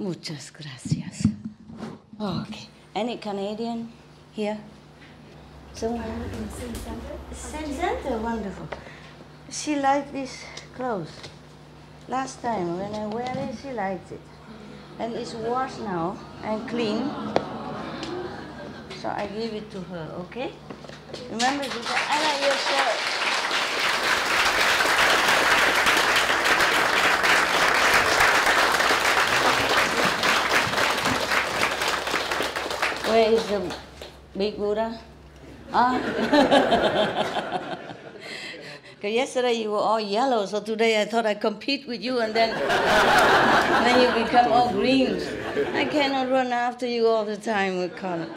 Muchas gracias. Okay. Any Canadian here? Someone in Sin Center? Sin Center, wonderful. She liked this clothes. Last time when I wear it, she liked it. And it's washed now and clean. So I give it to her, okay? Remember, she said, I like your shirt. Where is the big Buddha? Because yesterday you were all yellow, so today I thought I'd compete with you and then you become all green. I cannot run after you all the time with color.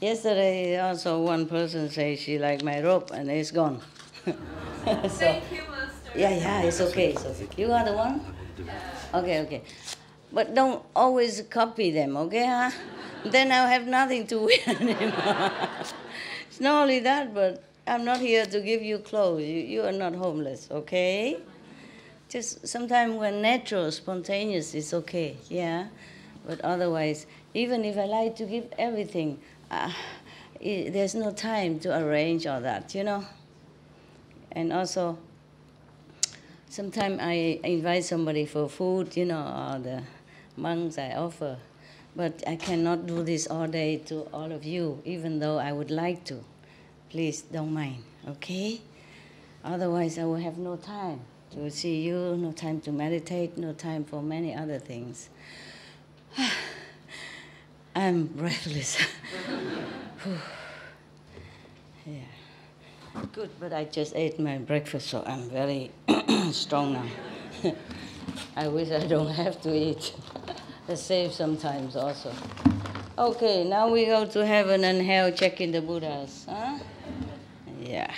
Yesterday also one person said she liked my robe and it's gone. So, thank you, Master. Yeah, it's okay, it's okay. You are the one? Okay. But don't always copy them, okay, huh? Then I'll have nothing to wear anymore. It's not only that, but I'm not here to give you clothes. You are not homeless, okay? Just sometimes when natural, spontaneous is okay, yeah? But otherwise, even if I like to give everything, there's no time to arrange all that, you know? And also, sometimes I invite somebody for food, you know, or the monks I offer. But I cannot do this all day to all of you, even though I would like to. Please don't mind, okay? Otherwise, I will have no time to see you, no time to meditate, no time for many other things. I'm breathless. Yeah. Good, but I just ate my breakfast, so I'm very strong now. I wish I don't have to eat. I save sometimes also. Okay, now we go to heaven and hell, checking the Buddhas. Huh? Yeah.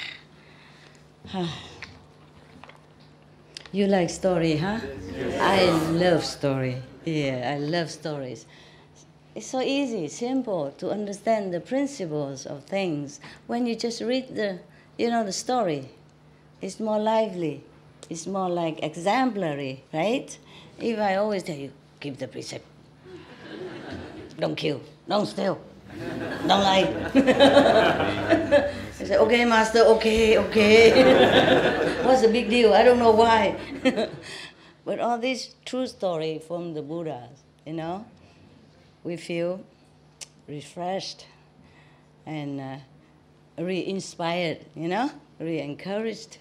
You like story, huh? I love story. Yeah, I love stories. It's so easy, simple to understand the principles of things. When you just read the story, it's more lively. It's more like exemplary, right? If I always tell you, keep the precept. Don't kill, don't steal, don't lie. I say, okay, Master, okay. What's the big deal? I don't know why. But all this true story from the Buddhas, you know, we feel refreshed and re-inspired, you know, re-encouraged.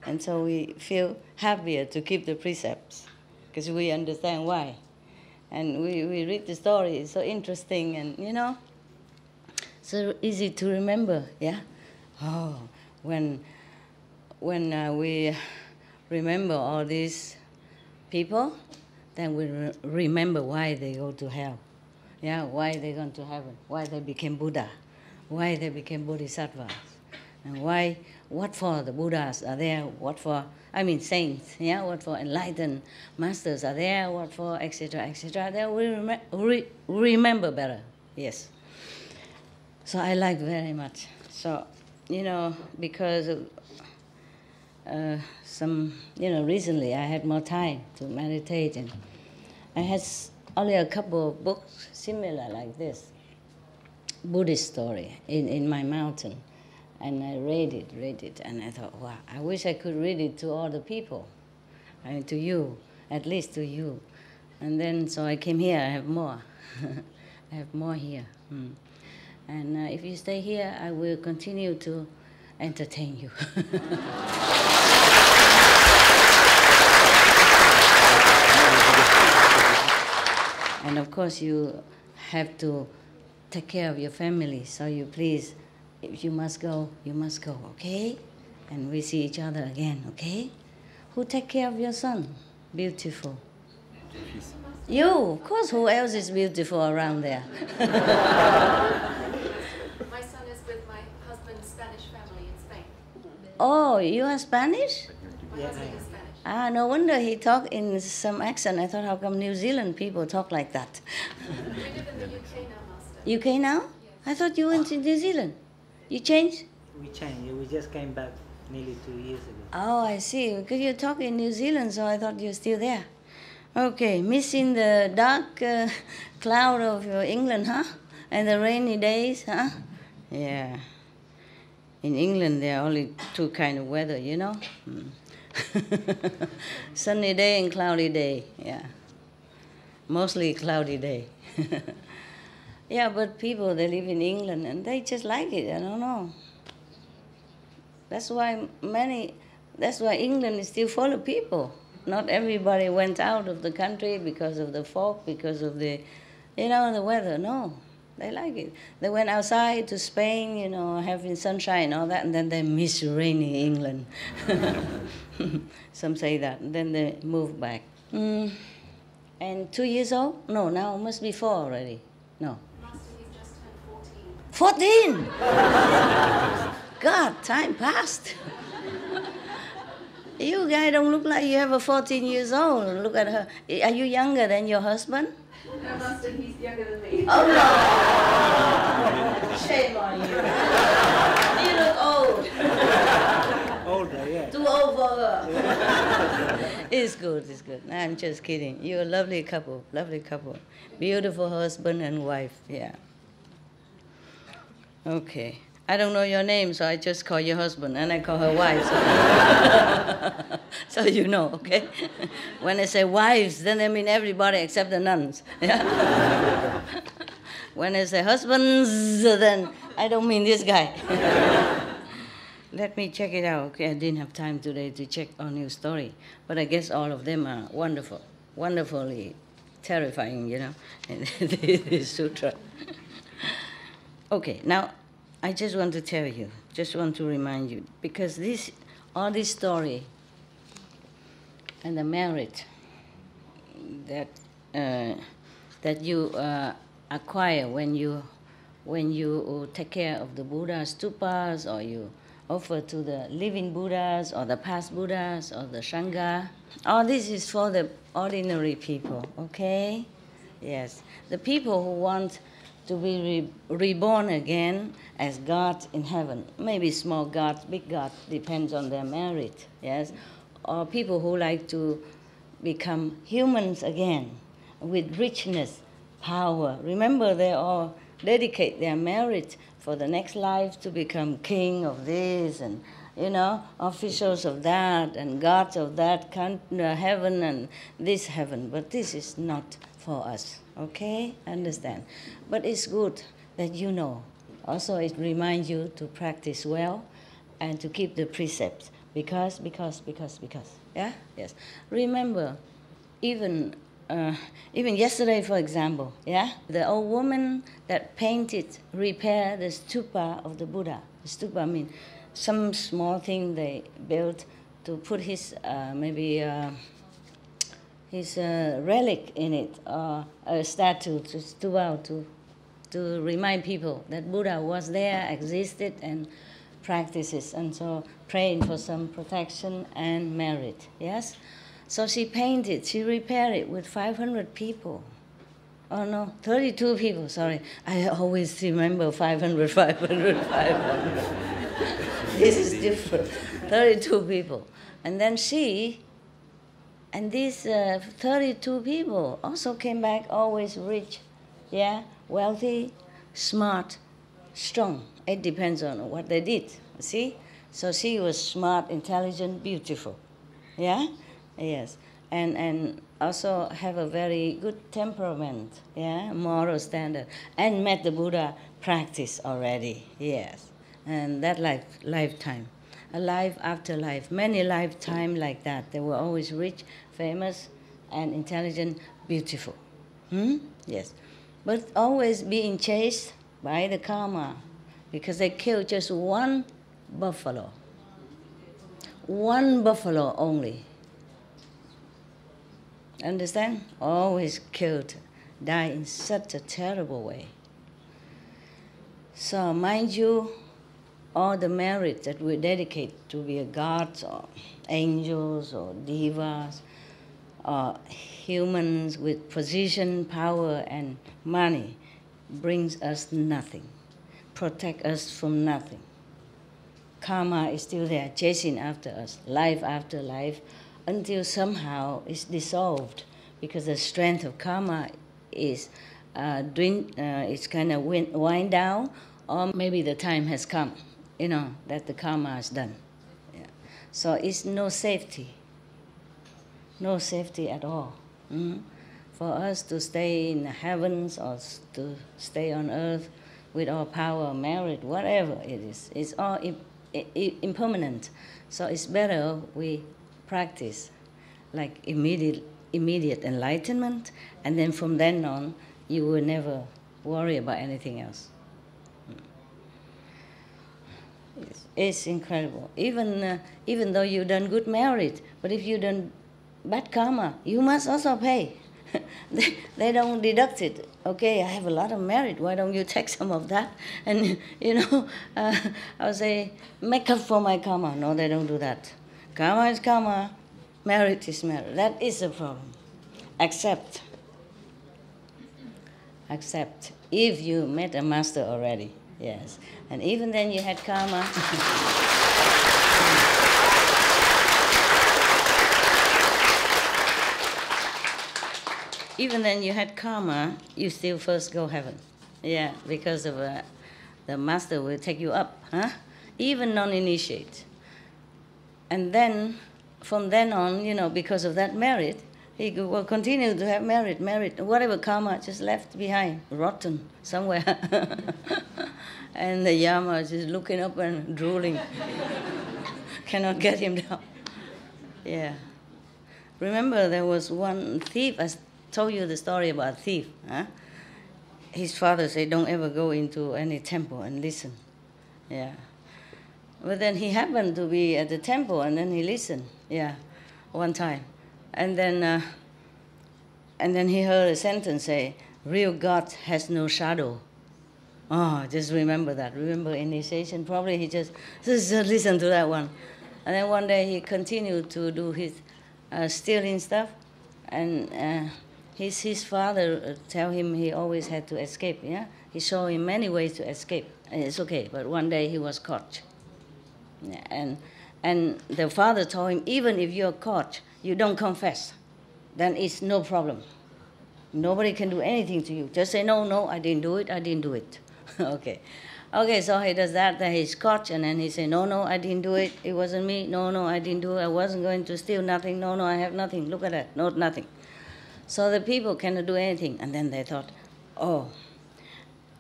And so we feel happier to keep the precepts because we understand why. And we read the story, it's so interesting and, you know, so easy to remember, yeah? Oh, when we remember all these people, then we remember why they go to hell, yeah? Why they gone to heaven, why they became Buddha, why they became Bodhisattvas, and what for the Buddhas are there, saints, yeah, what for enlightened masters are there, what for, etc., then we remember better, yes. So I like very much. So, you know, because recently I had more time to meditate, and I had only a couple of books similar like this, Buddhist story in my mountain. And I read it, and I thought, wow, I wish I could read it to all the people, to you, at least to you. And then, so I came here, I have more. I have more here. And if you stay here, I will continue to entertain you. And of course, you have to take care of your family, so you please, if you must go, okay? And we see each other again, okay? Who take care of your son? Beautiful. You, of course, who else is beautiful around there? My son is with my husband's Spanish family in Spain. Oh, you are Spanish? My husband is Spanish. No wonder he talked in some accent. I thought, how come New Zealand people talk like that? We live in the UK now, Master. UK now? Yes. I thought you went to New Zealand. You changed? We changed. We just came back nearly 2 years ago. Oh, I see. Because you talk in New Zealand, so I thought you're still there. Okay, missing the dark cloud of England, huh? And the rainy days, huh? Yeah. In England, there are only two kind of weather, you know? Sunny day and cloudy day, yeah. Mostly cloudy day. Yeah, but people, they live in England and they just like it, I don't know. That's why England is still full of people. Not everybody went out of the country because of the fog, because of the weather. No, they like it. They went outside to Spain, having sunshine and all that, and then they miss rainy England. Some say that, and then they move back. And 2 years old? No, now it must be 4 already. No. Master, he's just turned 14. 14! God, time passed. You guys don't look like you have a 14 years old. Look at her. Are you younger than your husband? No, Master, he's younger than me. Oh, no. Shame on you. You look old. Older, yeah. Too old for her. It's good. I'm just kidding. You're a lovely couple. Beautiful husband and wife, yeah. Okay. I don't know your name, so I just call your husband, and I call her wife. So you know, okay? When I say wives, then I mean everybody except the nuns. Yeah? When I say husbands, then I don't mean this guy. Let me check it out. Okay, I didn't have time today to check on your story, but I guess all of them are wonderful, wonderfully terrifying, this sutra. Okay, now I just want to tell you, just want to remind you, because all this story and the merit that you acquire when you take care of the Buddha's stupas, or you offer to the living Buddhas or the past Buddhas or the Sangha, all this is for the ordinary people, okay? Yes, the people who want to be reborn again as gods in heaven. Maybe small gods, big gods, depends on their merit, yes? Or people who like to become humans again with richness, power. Remember, they all dedicate their merit for the next life to become king of this and, officials of that and gods of that heaven and this heaven. But this is not for us, okay? Understand? But it's good that you know. Also, it reminds you to practice well and to keep the precepts. Because. Yeah? Yes. Remember, even yesterday, for example, yeah? The old woman that repaired the stupa of the Buddha. The stupa means some small thing they built to put his relic in it, or a statue to remind people that Buddha was there, existed, and practices, and so praying for some protection and merit, yes? So she repaired it with 500 people. Oh no, 32 people, sorry. I always remember 500. This is different. 32 people. And then and these 32 people also came back always rich, yeah, wealthy, smart, strong. It depends on what they did, see? So she was smart, intelligent, beautiful, yeah? Yes, and also have a very good temperament, yeah, moral standard, and met the Buddha practice already, yes. And that lifetime. A life after life, many lifetimes like that. They were always rich, famous, and intelligent, beautiful. Yes. But always being chased by the karma, because they killed just one buffalo. One buffalo only. Understand? Always killed, died in such a terrible way. So mind you, all the merit that we dedicate to be a gods or angels or devas or humans with position, power, and money brings us nothing, protect us from nothing. Karma is still there, chasing after us, life after life, until somehow it's dissolved because the strength of karma is it's kind of wind down, or maybe the time has come, that the karma is done. Yeah. So it's no safety at all. For us to stay in the heavens or to stay on earth with all power, merit, whatever it is, it's all impermanent. So it's better we practice like immediate enlightenment, and then from then on, you will never worry about anything else. It's incredible. Even though you've done good merit, but if you done bad karma, you must also pay. They don't deduct it. Okay, I have a lot of merit. Why don't you take some of that? And I'll say, make up for my karma. No, they don't do that. Karma is karma. Merit is merit. That is the problem. Accept. If you met a master already, yes. And even then you had karma. Even then you had karma, you still first go heaven. Yeah, because of the master will take you up, even non-initiate. And then, from then on, because of that merit, he will continue to have merit, whatever karma just left behind, rotten somewhere. And the Yama is just looking up and drooling. Cannot get him down. Yeah. Remember there was one thief, I told you the story about a thief. His father said, don't ever go into any temple and listen. Yeah. But then he happened to be at the temple, and then he listened, one time. And then he heard a sentence say, real God has no shadow. Oh, just remember that. Remember initiation? Probably he just listen to that one. And then one day he continued to do his stealing stuff, and his father tell him he always had to escape, He showed him many ways to escape. And it's okay, but one day he was caught. Yeah, and the father told him, even if you're caught, you don't confess, then it's no problem. Nobody can do anything to you. Just say, no, I didn't do it. Okay, so he does that, then he's caught, and then he say, no, I didn't do it. It wasn't me. No, I didn't do it. I wasn't going to steal nothing. No, I have nothing. Look at that. No, nothing. So the people cannot do anything. And then they thought,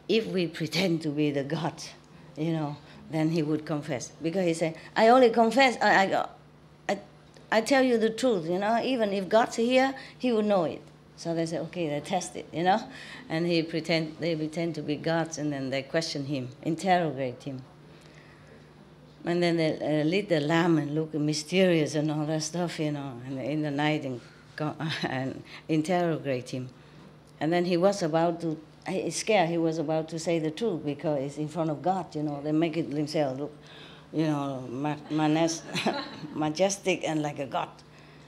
if we pretend to be the God, then he would confess. Because he said, I only confess, I tell you the truth, even if God's here, he would know it. So they say, okay, they test it, and they pretend to be gods, and then they question him, interrogate him. And then they lit the lamp and look mysterious and all that stuff, and in the night and interrogate him. And then he was about to, he's scared, he was about to say the truth because it's in front of God, they make it themselves look, majestic and like a god.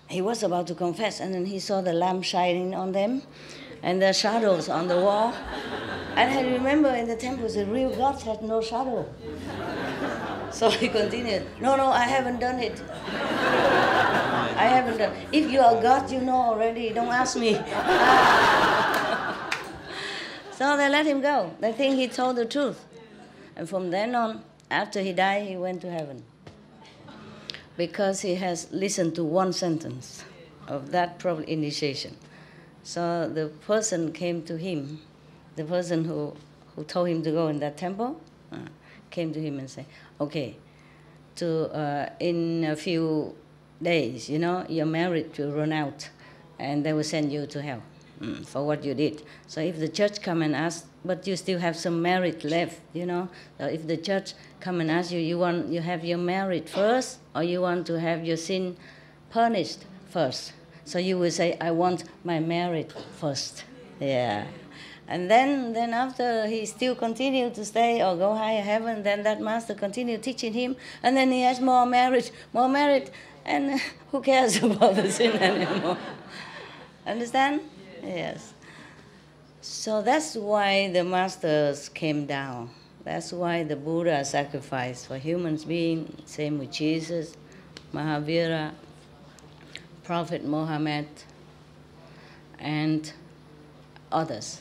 He was about to confess, and then he saw the lamp shining on them and the shadows on the wall. And I remember in the temples, the real gods had no shadow. So he continued, no, I haven't done it. I haven't done it. If you are God, you know already, don't ask me. So they let him go. They think he told the truth. And from then on, after he died, he went to heaven. Because he has listened to one sentence of that probably initiation. So the person came to him, the person who told him to go in that temple, came to him and said, okay, in a few days, your merit will run out, and they will send you to hell for what you did. So if the church come and ask, but you still have some merit left, so if the church come and ask you, you have your merit first, or you want to have your sin punished first? So you will say, I want my merit first. Yeah. And then after he still continued to stay or go higher heaven, then that master continued teaching him, and then he has more merit, and who cares about the sin anymore? Understand? Yes. So that's why the masters came down. That's why the Buddha sacrificed for humans being, same with Jesus, Mahavira, Prophet Muhammad. and others,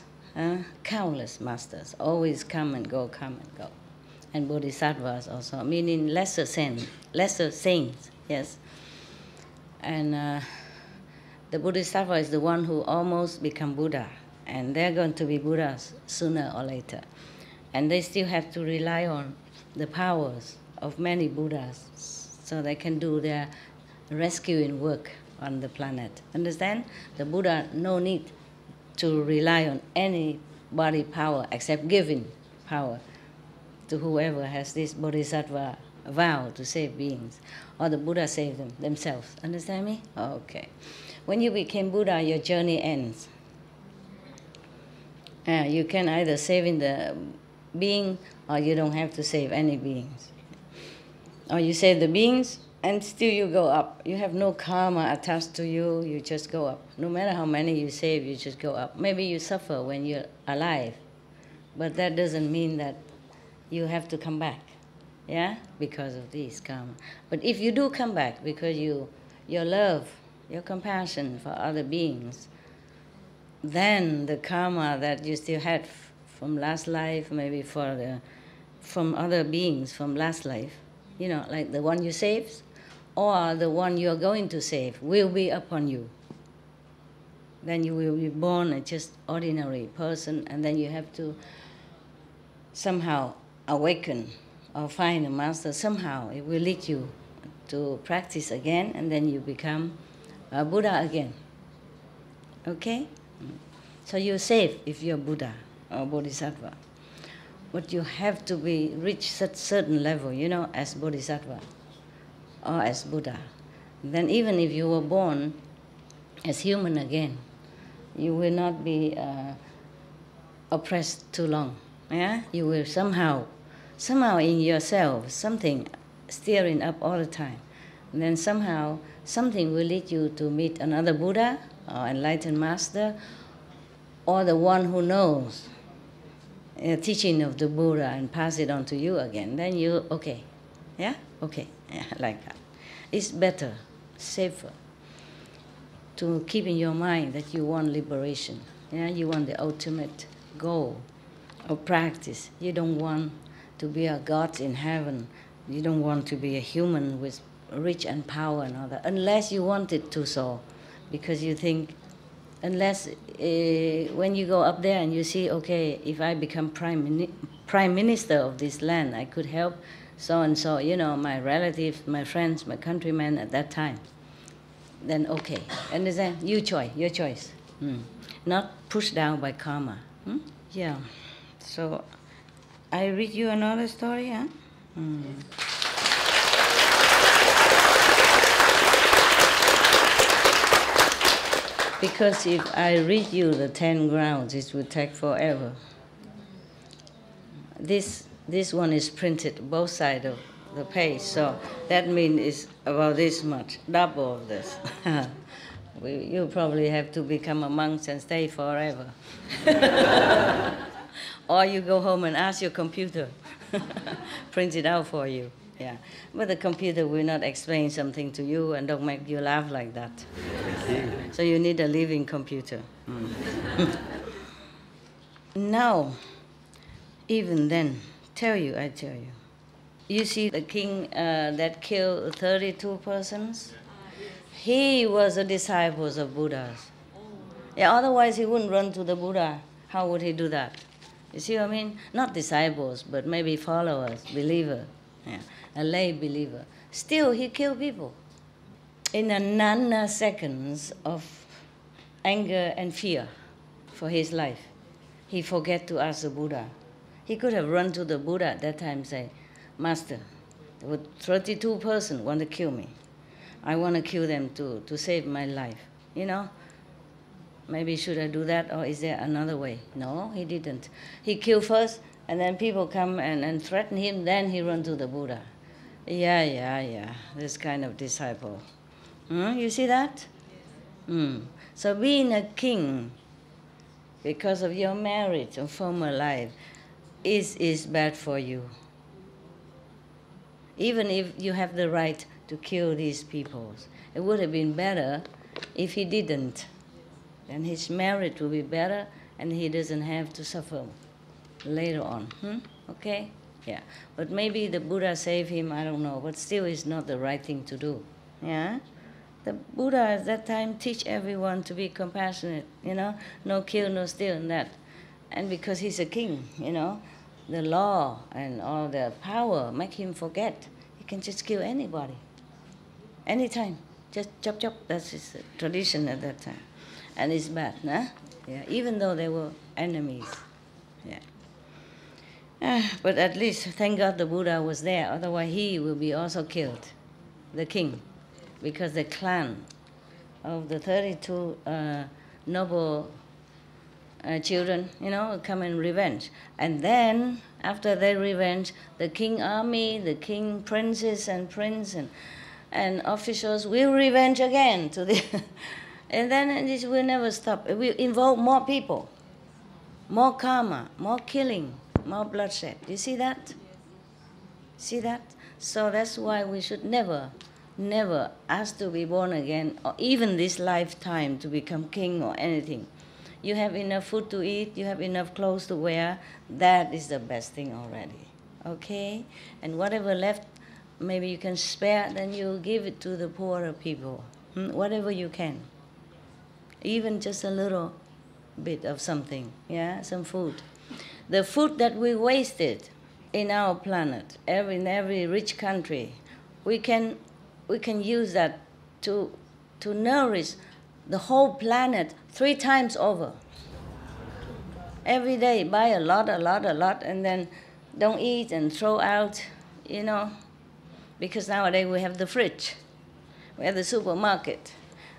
countless masters, always come and go, come and go. And bodhisattvas also, meaning lesser saints, yes. And the bodhisattva is the one who almost become Buddha, and they're going to be Buddhas sooner or later. And they still have to rely on the powers of many Buddhas so they can do their rescuing work on the planet. Understand? The Buddha no need to rely on anybody power except giving power to whoever has this bodhisattva vow to save beings, or the Buddha save them themselves. Understand me? Okay. When you became Buddha, your journey ends. You can either save in the being, or you don't have to save any beings. Or you save the beings, and still you go up. You have no karma attached to you, you just go up. No matter how many you save, you just go up. Maybe you suffer when you're alive, but that doesn't mean that you have to come back, yeah, because of this karma. But if you do come back because your love, your compassion for other beings, then the karma that you still had from last life, maybe from other beings from last life, you know, like the one you saved, or the one you are going to save, will be upon you. Then you will be born a just ordinary person, and then you have to somehow awaken or find a master. Somehow it will lead you to practice again, and then you become a Buddha again. Okay? So you're safe if you're Buddha or Bodhisattva. But you have to reach such certain level, you know, as Bodhisattva or as Buddha. Then even if you were born as human again, you will not be oppressed too long. Yeah? You will somehow in yourself, something stirring up all the time. And then somehow something will lead you to meet another Buddha or enlightened master, or the one who knows the teaching of the Buddha and pass it on to you again. Then you, okay, yeah? Okay, yeah, like that. It's better, safer, to keep in your mind that you want liberation. Yeah? You want the ultimate goal of practice. You don't want to be a god in heaven. You don't want to be a human with rich and power and all that, unless you want it to so, because you think, unless when you go up there and you see, okay, if I become prime minister of this land, I could help so and so, you know, my relatives, my friends, my countrymen at that time. Then okay, understand? Your choice. Not pushed down by karma. Yeah. So I read you another story, huh? Because if I read you the 10 grounds, it would take forever. This one is printed both sides of the page, so that means it's about this much, double of this. You probably have to become a monk and stay forever. Or you go home and ask your computer, print it out for you. Yeah, but the computer will not explain something to you and don't make you laugh like that. So you need a living computer. Now, even then, I tell you, you see the king that killed 32 persons? He was a disciple of Buddha's. Yeah, otherwise he wouldn't run to the Buddha. How would he do that? You see what I mean? Not disciples, but maybe followers, believer. Yeah. A lay believer. Still, he killed people. In a nanoseconds of anger and fear for his life, he forget to ask the Buddha. He could have run to the Buddha at that time and say, Master, there were 32 persons want to kill me. I want to kill them to save my life. You know? Maybe should I do that, or is there another way? No, he didn't. He killed first, and then people come and threaten him, then he run to the Buddha. Yeah, this kind of disciple. You see that? So being a king, because of your marriage or former life, is bad for you. Even if you have the right to kill these people, it would have been better if he didn't. and his marriage will be better, and he doesn't have to suffer later on. Okay? Yeah. But maybe the Buddha saved him, I don't know, but still it's not the right thing to do. Yeah? The Buddha at that time teach everyone to be compassionate, no kill, no steal, and that. And because he's a king, the law and all the power make him forget. He can just kill anybody, anytime. Just chop, chop. That's his tradition at that time. And it's bad, nah? Yeah, even though they were enemies. Yeah. But at least, thank God the Buddha was there. Otherwise, he will be also killed, the king. Because the clan of the 32 noble children, come in revenge. And then, after their revenge, the king army, the king princes and prince and officials will revenge again to the and then this will never stop. It will involve more people, more karma, more killing, more bloodshed. You see that? See that? So that's why we should never ask to be born again, or even this lifetime to become king or anything. You have enough food to eat, you have enough clothes to wear, that is the best thing already. Okay? And whatever left, maybe you can spare, then you give it to the poorer people. Whatever you can. Even just a little bit of something, some food. The food that we wasted in our planet, in every rich country, we can use that to nourish the whole planet 3 times over. Every day, buy a lot, and then don't eat and throw out, because nowadays we have the fridge, we have the supermarket.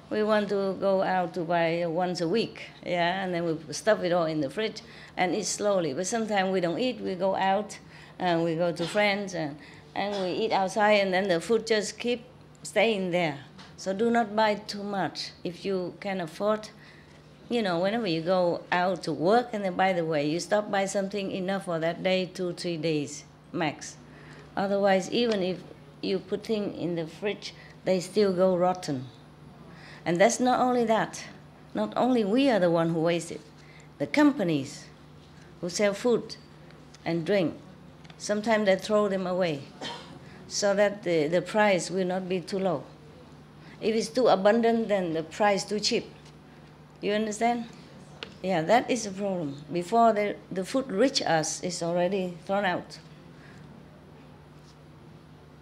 We want to go out to buy once a week, and then we stuff it all in the fridge and eat slowly. But sometimes we don't eat, we go out and we go to friends and we eat outside, and then the food just keep staying there. So do not buy too much. If you can afford, whenever you go out to work, and then by the way, you stop by something enough for that day, 2-3 days max. Otherwise, even if you put things in the fridge, they still go rotten. And that's not only that. Not only we are the one who waste it. The companies who sell food and drink, sometimes they throw them away so that the price will not be too low. If it's too abundant, then the price too cheap. You understand? Yeah, that is the problem. Before the food reach us, it's already thrown out.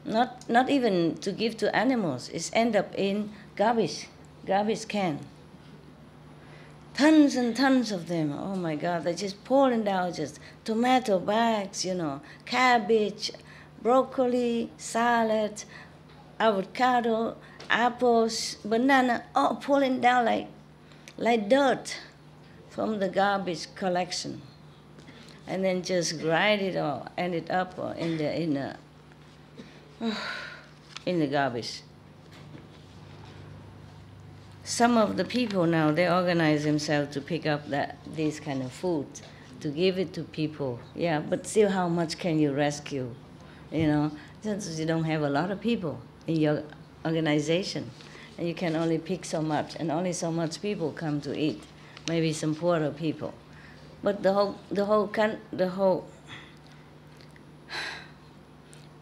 Not even to give to animals. It's end up in garbage can. Tons and tons of them. Oh my God, they're just pouring down, just tomato bags, cabbage, broccoli, salad, avocado, apples, banana, all pouring down like dirt from the garbage collection. And then just grind it or end it up in the garbage. Some of the people now, they organize themselves to pick up this kind of food, to give it to people. Yeah, but still, how much can you rescue? Since you don't have a lot of people in your organization, and you can only pick so much, and only so much people come to eat. Maybe some poorer people, but the whole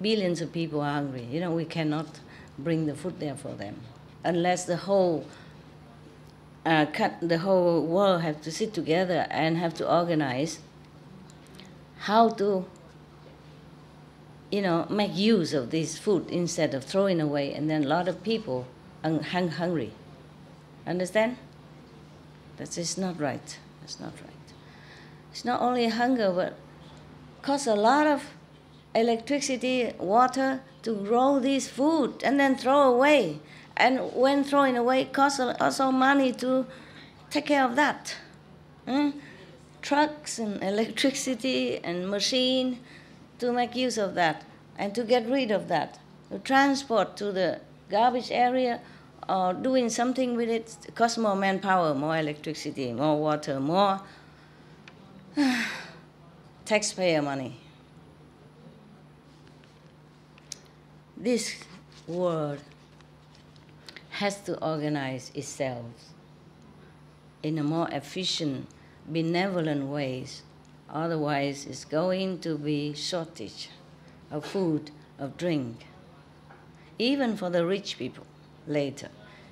billions of people are hungry. We cannot bring the food there for them unless the whole world have to sit together and have to organize how to, make use of this food instead of throwing away, and then a lot of people are hungry. Understand? That is not right. That's not right. It's not only hunger, but costs a lot of electricity, water to grow this food and then throw away. And when throwing away, it costs also money to take care of that. Trucks and electricity and machine to make use of that and to get rid of that. To transport to the garbage area or doing something with it costs more manpower, more electricity, more water, more taxpayer money. This world has to organize itself in a more efficient, benevolent ways. Otherwise, it's going to be shortage of food, of drink, even for the rich people later.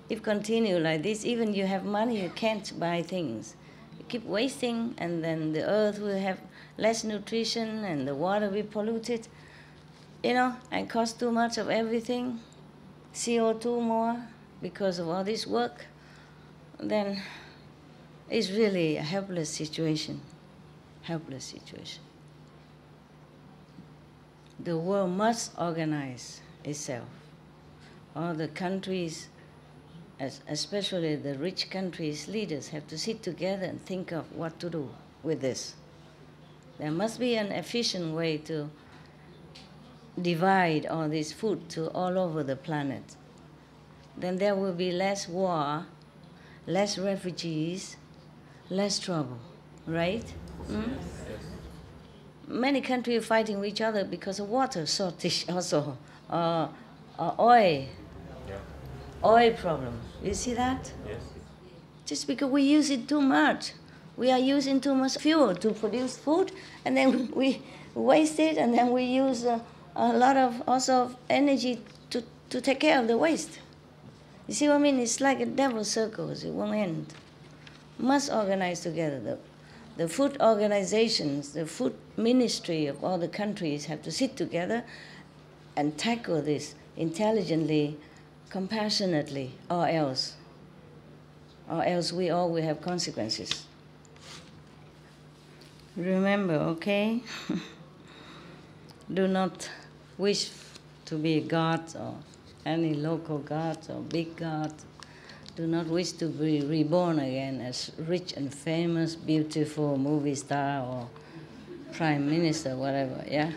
If continue like this, even you have money, you can't buy things. You keep wasting, and then the earth will have less nutrition, and the water will be polluted, and cost too much of everything, CO2 more, because of all this work. Then it's really a helpless situation. Helpless situation. The world must organize itself. All the countries, especially the rich countries' leaders, have to sit together and think of what to do with this. There must be an efficient way to divide all this food to all over the planet. Then there will be less war, less refugees, less trouble, right? Mm? Many countries are fighting with each other because of water shortage also, oil problem. You see that? Yes. Just because we use it too much. We are using too much fuel to produce food, and then we waste it, and then we use a lot of also energy to take care of the waste. You see what I mean? It's like a devil's circles. It won't end. Must organize together. The food organizations, the food ministry of all the countries have to sit together and tackle this intelligently, compassionately, or else we all will have consequences. Remember, okay? Do not wish to be gods or any local gods or big gods. Do not wish to be reborn again as rich and famous, beautiful movie star or prime minister, whatever, yeah?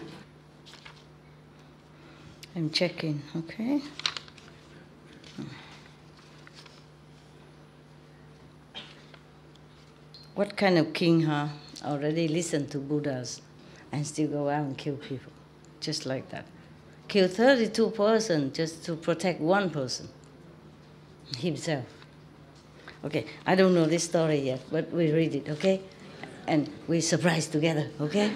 I'm checking, okay? What kind of king, huh? Already listened to Buddhas and still go out and kill people, just like that. Kill 32 persons just to protect one person, himself. Okay, I don't know this story yet, but we read it, okay? And we surprise together, okay?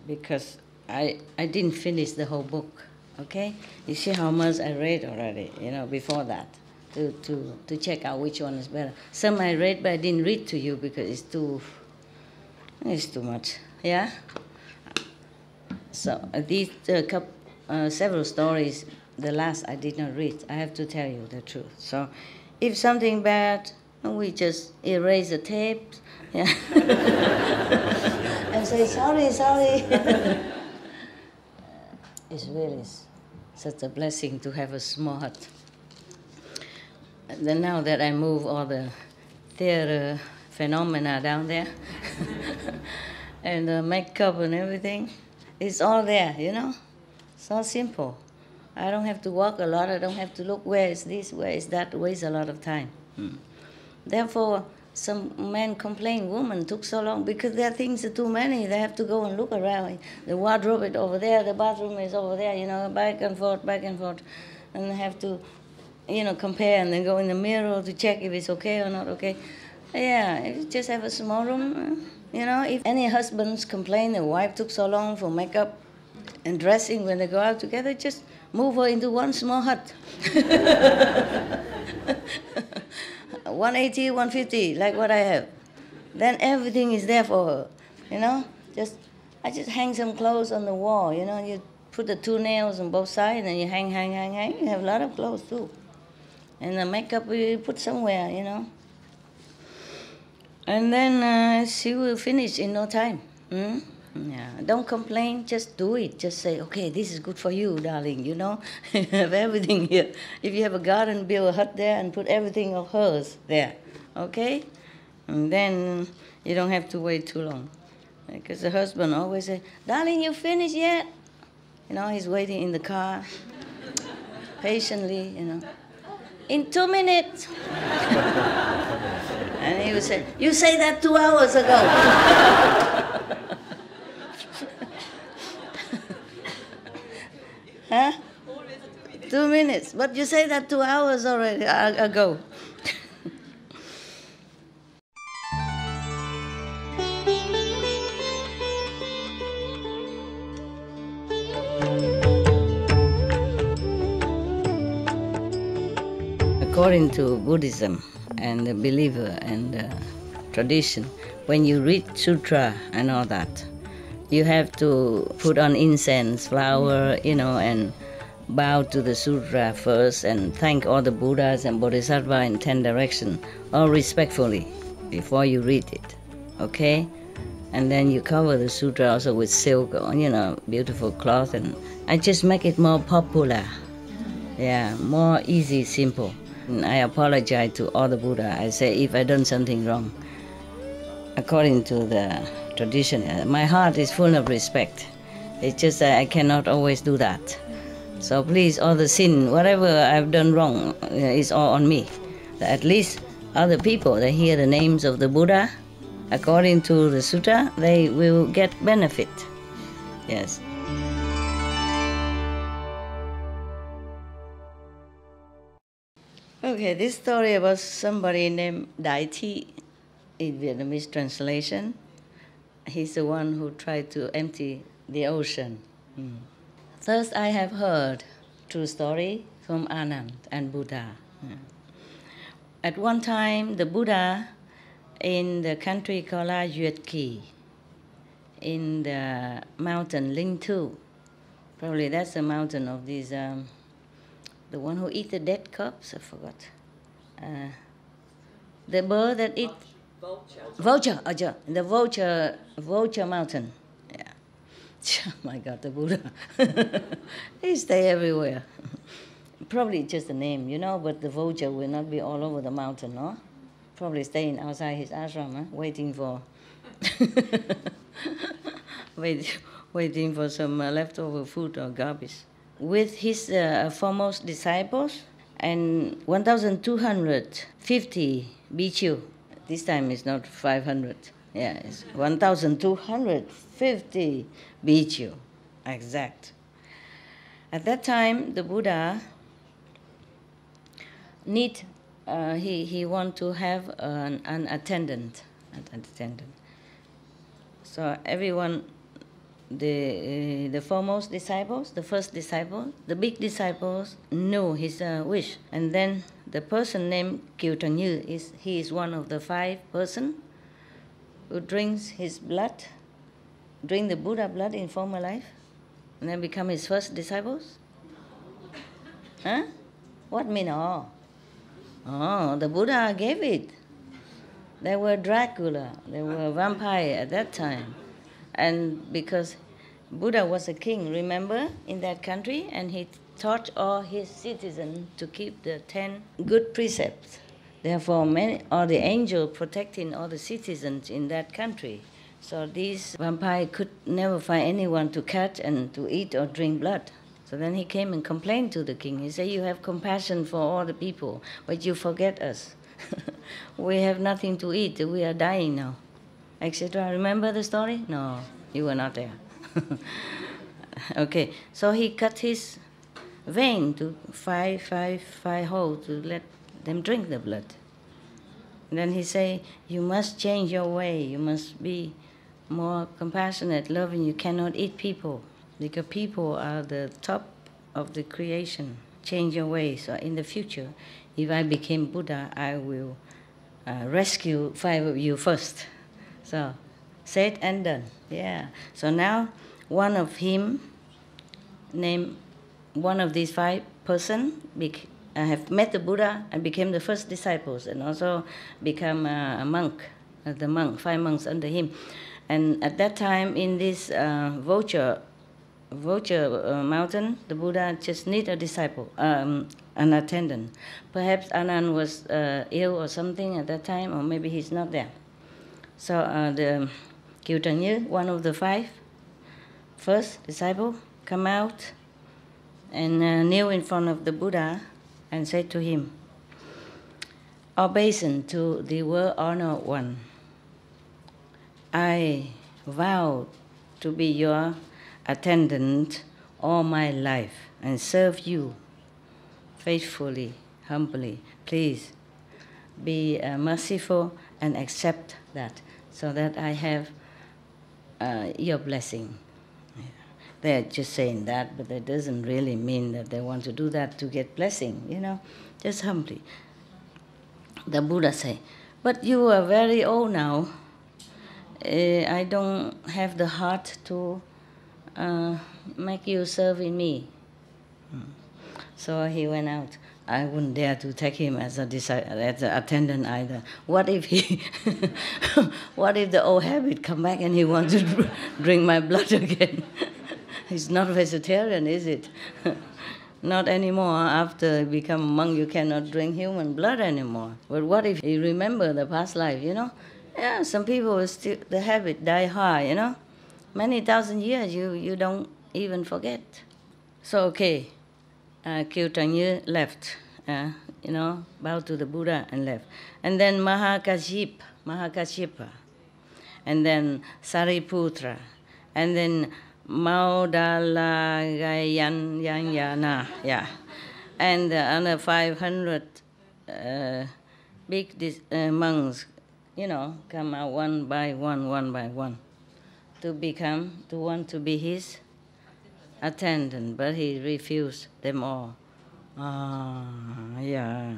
Because I didn't finish the whole book, okay? You see how much I read already, before that, to check out which one is better. Some I read, but I didn't read to you because it's too much, yeah? So these several stories, the last I did not read. I have to tell you the truth. So if something bad, we just erase the tape, yeah. And say, sorry. It's really such a blessing to have a small hut. And then now that I move all the theater phenomena down there, and the makeup and everything, it's all there, It's all simple. I don't have to walk a lot. I don't have to look where is this, where is that, waste a lot of time. Therefore, some men complain, women took so long because their things are too many. They have to go and look around. The wardrobe is over there, the bathroom is over there, back and forth. And they have to, compare and then go in the mirror to check if it's okay or not okay. Yeah, if you just have a small room, if any husbands complain the wife took so long for makeup and dressing when they go out together, just move her into one small hut. 180, 150, like what I have. Then everything is there for her, I just hang some clothes on the wall, you put the 2 nails on both sides and you hang. You have a lot of clothes too. And the makeup you put somewhere, And then she will finish in no time. Yeah, don't complain, just do it. Just say, okay, this is good for you, darling, You have everything here. If you have a garden, build a hut there and put everything of hers there, okay? And then you don't have to wait too long. Because the husband always says, darling, you finished yet? He's waiting in the car, patiently, In 2 minutes. And he would say, you say that 2 hours ago. Huh? 2 minutes. But you say that 2 hours already ago. According to Buddhism and the believer and the tradition, when you read sutra and all that, you have to put on incense, flower, and bow to the sutra first and thank all the Buddhas and Bodhisattvas in 10 directions, all respectfully, before you read it, okay? And then you cover the sutra also with silk, beautiful cloth, and I just make it more popular. Yeah, more easy, simple. And I apologize to all the Buddha. I say if I done something wrong, according to the tradition, my heart is full of respect. It's just that I cannot always do that. So please, all the sin, whatever I've done wrong, is all on me. At least other people, they hear the names of the Buddha, according to the sutta, they will get benefit. Yes. Okay, this story about somebody named Dai Thi in Vietnamese translation. He's the one who tried to empty the ocean. First, I have heard true story from Anand and Buddha. At one time, the Buddha in the country called La Duyệt Kỳ, in the mountain Linh Tu. Probably that's the mountain of these, the one who eat the dead corpse, I forgot. The bird that eat... Vulture. The vulture mountain. Yeah. Oh my God, the Buddha. They stay everywhere. Probably just a name, but the vulture will not be all over the mountain, no? Probably staying outside his ashram, waiting for... waiting for some leftover food or garbage. With his foremost disciples and 1,250 bhikkhu. This time it's not 500. Yeah, it's 1,250 bhikkhu. Exact. At that time, the Buddha he want to have an attendant. So everyone, the foremost disciples, the first disciple, the big disciples knew his wish. And then the person named Kiều Trần Như, he is one of the 5 persons who drinks his blood, drink the Buddha blood in former life, and then become his first disciples. Huh? What mean all? Oh, the Buddha gave it. There were Dracula, there were vampire at that time. And because Buddha was a king, remember, in that country, and he taught all his citizens to keep the 10 good precepts. Therefore, all the angels protecting all the citizens in that country. So these vampires could never find anyone to catch and to eat or drink blood. So then he came and complained to the king. He said, you have compassion for all the people, but you forget us. We have nothing to eat. We are dying now. Etc. Remember the story? No, you were not there. Okay, so he cut his vein to five holes to let them drink the blood. And then he say, you must change your way. You must be more compassionate, loving. You cannot eat people because people are the top of the creation. Change your way. So in the future, if I became Buddha, I will rescue 5 of you first. So, said and done. Yeah. So now, one of these 5 persons have met the Buddha and became the first disciples, and also become a monk, 5 monks under him. And at that time, in this vulture mountain, the Buddha just need a disciple, an attendant. Perhaps Anand was ill or something at that time, or maybe he's not there. So the Kiều Trần Như, one of the 5 first disciple, come out and kneel in front of the Buddha and said to him, obeisance to the world-honored one. I vow to be your attendant all my life and serve you faithfully, humbly. Please be merciful and accept that, so that I have your blessing. They're just saying that, but that doesn't really mean that they want to do that to get blessing, just humbly. The Buddha say, but you are very old now. I don't have the heart to make you serve in me. So he went out. I wouldn't dare to take him as an attendant either. What if what if the old habit come back and he wants to drink my blood again? He's not vegetarian, is it? Not anymore. After you become a monk, you cannot drink human blood anymore. But what if you remember the past life, Yeah, some people will still, the habit die hard, Many thousand years, you don't even forget. So, okay, Kieu Trần Như left, bowed to the Buddha and left. And then Mahakashipa, and then Sariputra, and then Maudalagayana, yeah. And under 500 big monks, come out one by one, to want to be his attendant, but he refused them all. Yeah.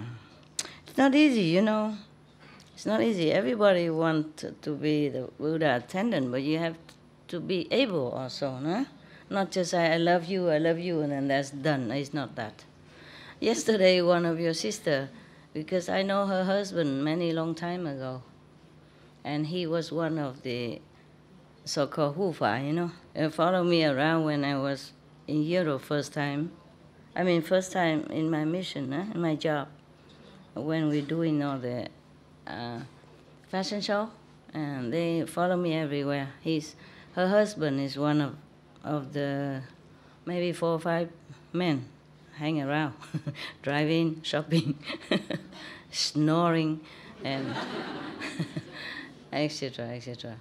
It's not easy, It's not easy. Everybody wants to be the Buddha attendant, but you have to be able also, no? Not just I love you, and then that's done. It's not that. Yesterday, one of your sister, because I know her husband many long time ago, and he was one of the so-called Hufa, followed me around when I was in Europe first time in my mission, in my job, when we're doing all the fashion show, and they follow me everywhere. Her husband is one of the maybe 4 or 5 men hang around, driving, shopping, snoring, and etc.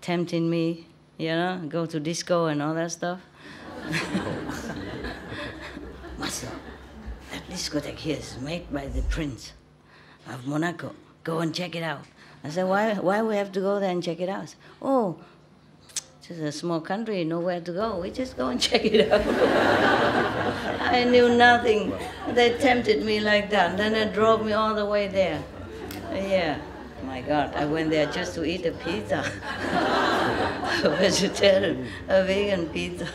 Tempting me, go to disco and all that stuff. Master, that discotheque here is made by the Prince of Monaco. Go and check it out. I said, why we have to go there and check it out? Oh, just a small country, nowhere to go. We just go and check it out. I knew nothing. They tempted me like that. Then they drove me all the way there. Yeah. My God, I went there just to eat a pizza. A vegetarian, a vegan pizza.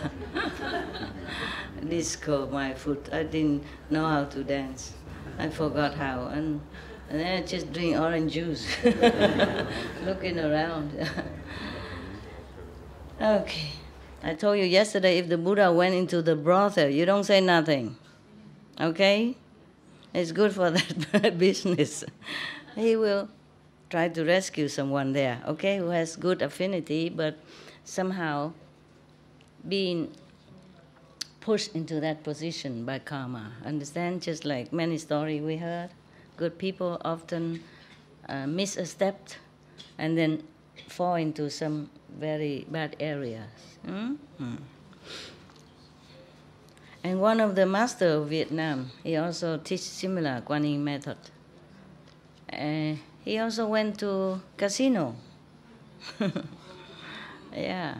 Disco, my foot. I didn't know how to dance. I forgot how. And then I just drink orange juice. Looking around. Okay. I told you yesterday, if the Buddha went into the brothel, you don't say nothing. Okay? It's good for that business. He will try to rescue someone there, okay, who has good affinity, but somehow being pushed into that position by karma. Understand? Just like many stories we heard, good people often miss a step and then fall into some very bad areas. Mm-hmm. And one of the masters of Vietnam, he also teaches similar Kuan Yin method. He also went to casino. Yeah.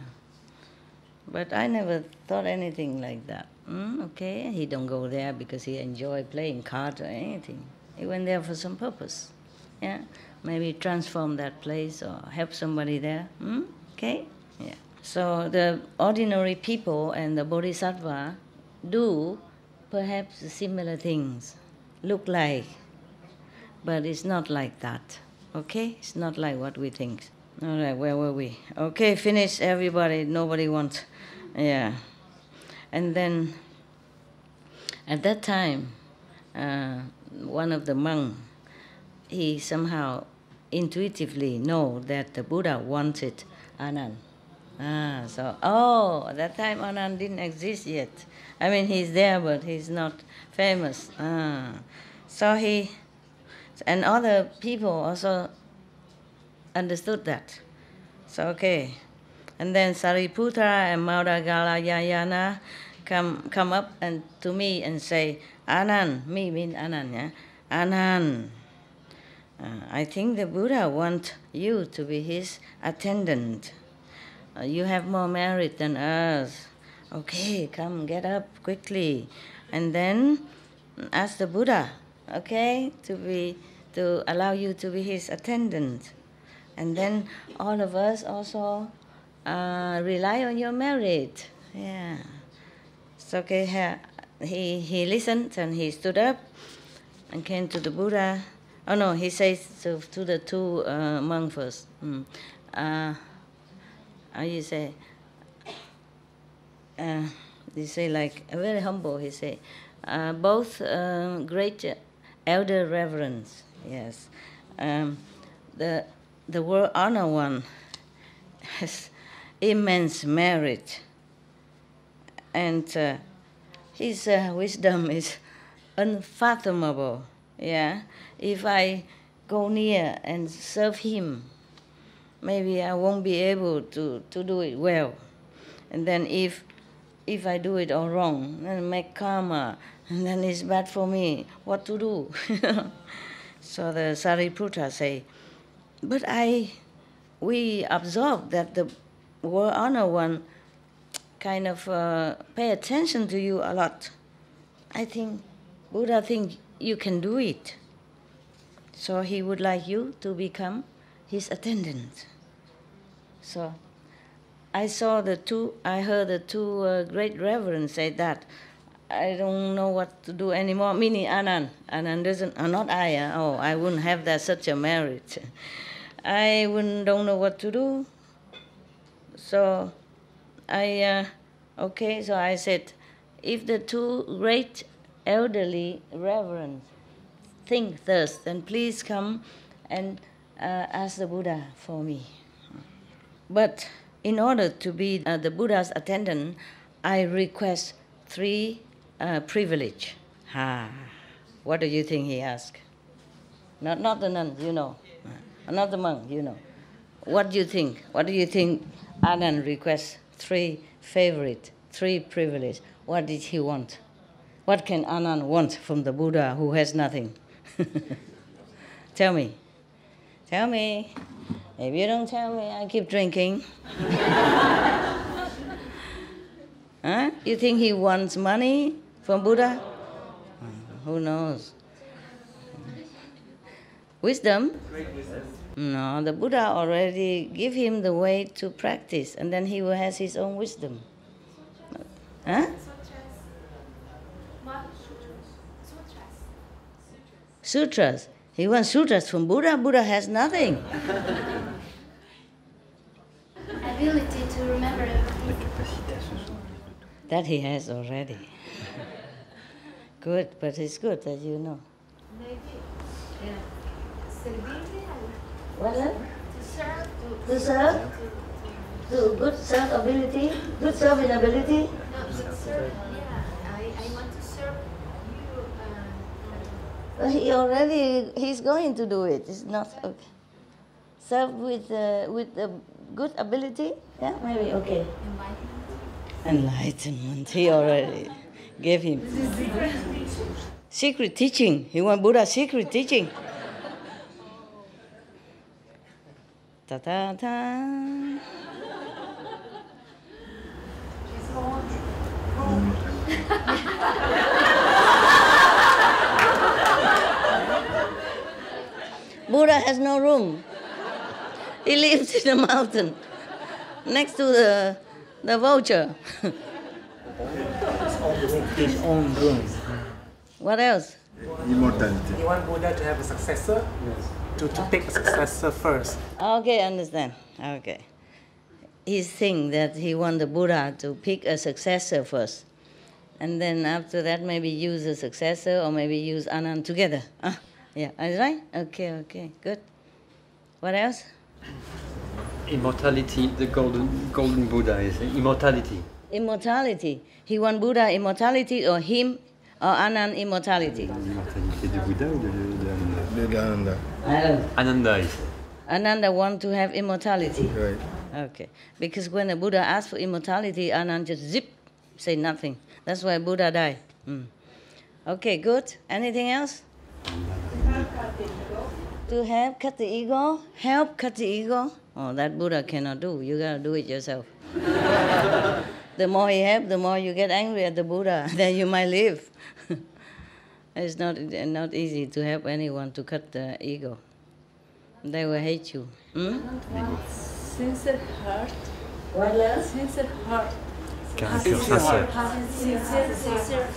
But I never thought anything like that. Okay, he don't go there because he enjoy playing cards or anything. He went there for some purpose. Yeah, maybe transform that place or help somebody there. Okay, yeah. So the ordinary people and the bodhisattva do perhaps similar things, look like, but it's not like that. Okay, it's not like what we think. All right, where were we? Okay, finish, everybody. Nobody wants. Yeah. And then, at that time, one of the monks, he somehow intuitively know that the Buddha wanted Anand. At that time Anand didn't exist yet. I mean, he's there, but he's not famous. So he, and other people also understood that. So, okay, And then Sariputta and Maudagalayana come up and to me and say, Anand, me mean Anand, yeah? Anand, I think the Buddha wants you to be his attendant. You have more merit than us. Okay, come, get up quickly. And then ask the Buddha, okay, to allow you to be his attendant. And then all of us also rely on your merit. Yeah. So okay, he listened and he stood up and came to the Buddha. Oh no, he says to the two monks first. How you say? He say like very humble. He say, both great elder reverends. Yes, the world honor one has immense merit, and his wisdom is unfathomable. Yeah, if I go near and serve him, maybe I won't be able to do it well. And then if I do it all wrong, then make karma, and then it's bad for me. What to do? So the Sariputta say, but we observe that the world honor one kind of pay attention to you a lot. I think Buddha think you can do it. So he would like you to become his attendant. So I heard the two great reverends say that. I don't know what to do anymore. Meaning Anand. Anand doesn't, not I. I wouldn't have that such a merit. I don't know what to do. So so I said, if the two great elderly reverends think thus, then please come and ask the Buddha for me. But in order to be the Buddha's attendant, I request 3 privilege. What do you think he asked? Not the nun, you know. Not the monk, you know. What do you think? What do you think Anand requests 3 privilege? What did he want? What can Anand want from the Buddha who has nothing? Tell me. Tell me. If you don't tell me, I keep drinking. Huh? You think he wants money from Buddha? Who knows? Wisdom? No, the Buddha already give him the way to practice, and then he will have his own wisdom. Huh? Sutras. He wants sutras from Buddha. Buddha has nothing. Ability to remember everything. That he has already. Good, but it's good that you know. Maybe. Yeah. Stability. What else? To serve. To good serve ability? Good serving ability? No, to serve. Yeah. I want to serve you. But he's going to do it. It's not okay. Serve with the good ability? Yeah, maybe, okay. Enlightenment. He already gave him. Secret teaching. He want Buddha's secret teaching. Ta-ta-ta. Buddha has no room. He lives in a mountain next to the vulture. His own room. What else? Immortality. You want Buddha to have a successor? Yes. To take a successor first. Okay, understand. Okay. He's saying that he wants the Buddha to pick a successor first. And then after that, maybe use a successor or maybe use Anand together. Yeah, is right? Okay, good. What else? Immortality, the golden Buddha is immortality. Immortality. He wants Buddha immortality or him or Anand immortality? L'immortalité du Bouddha ou de De l'Ananda. I don't know. Ananda is. Ananda want to have immortality. Right. Okay. Because when the Buddha asked for immortality, Anand just zip, say nothing. That's why Buddha died. Okay, good. Anything else? To help cut the ego? Help cut the ego? Oh, that Buddha cannot do. You gotta do it yourself. The more you help, the more you get angry at the Buddha. Then you might live. It's not easy to help anyone to cut the ego. They will hate you. Sincere heart. What else? Sincere heart.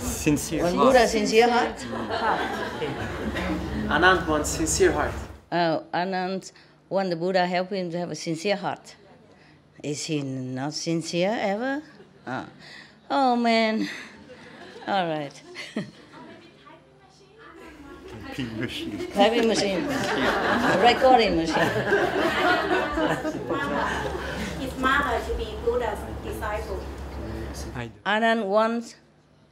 Sincere. When Buddha sincere heart? Anand wants sincere heart. Anand want the Buddha help him to have a sincere heart. Is he not sincere ever? Oh man. All right. Typing machine. Typing machine. Recording machine. His mother to be Buddha's disciple. Anand wants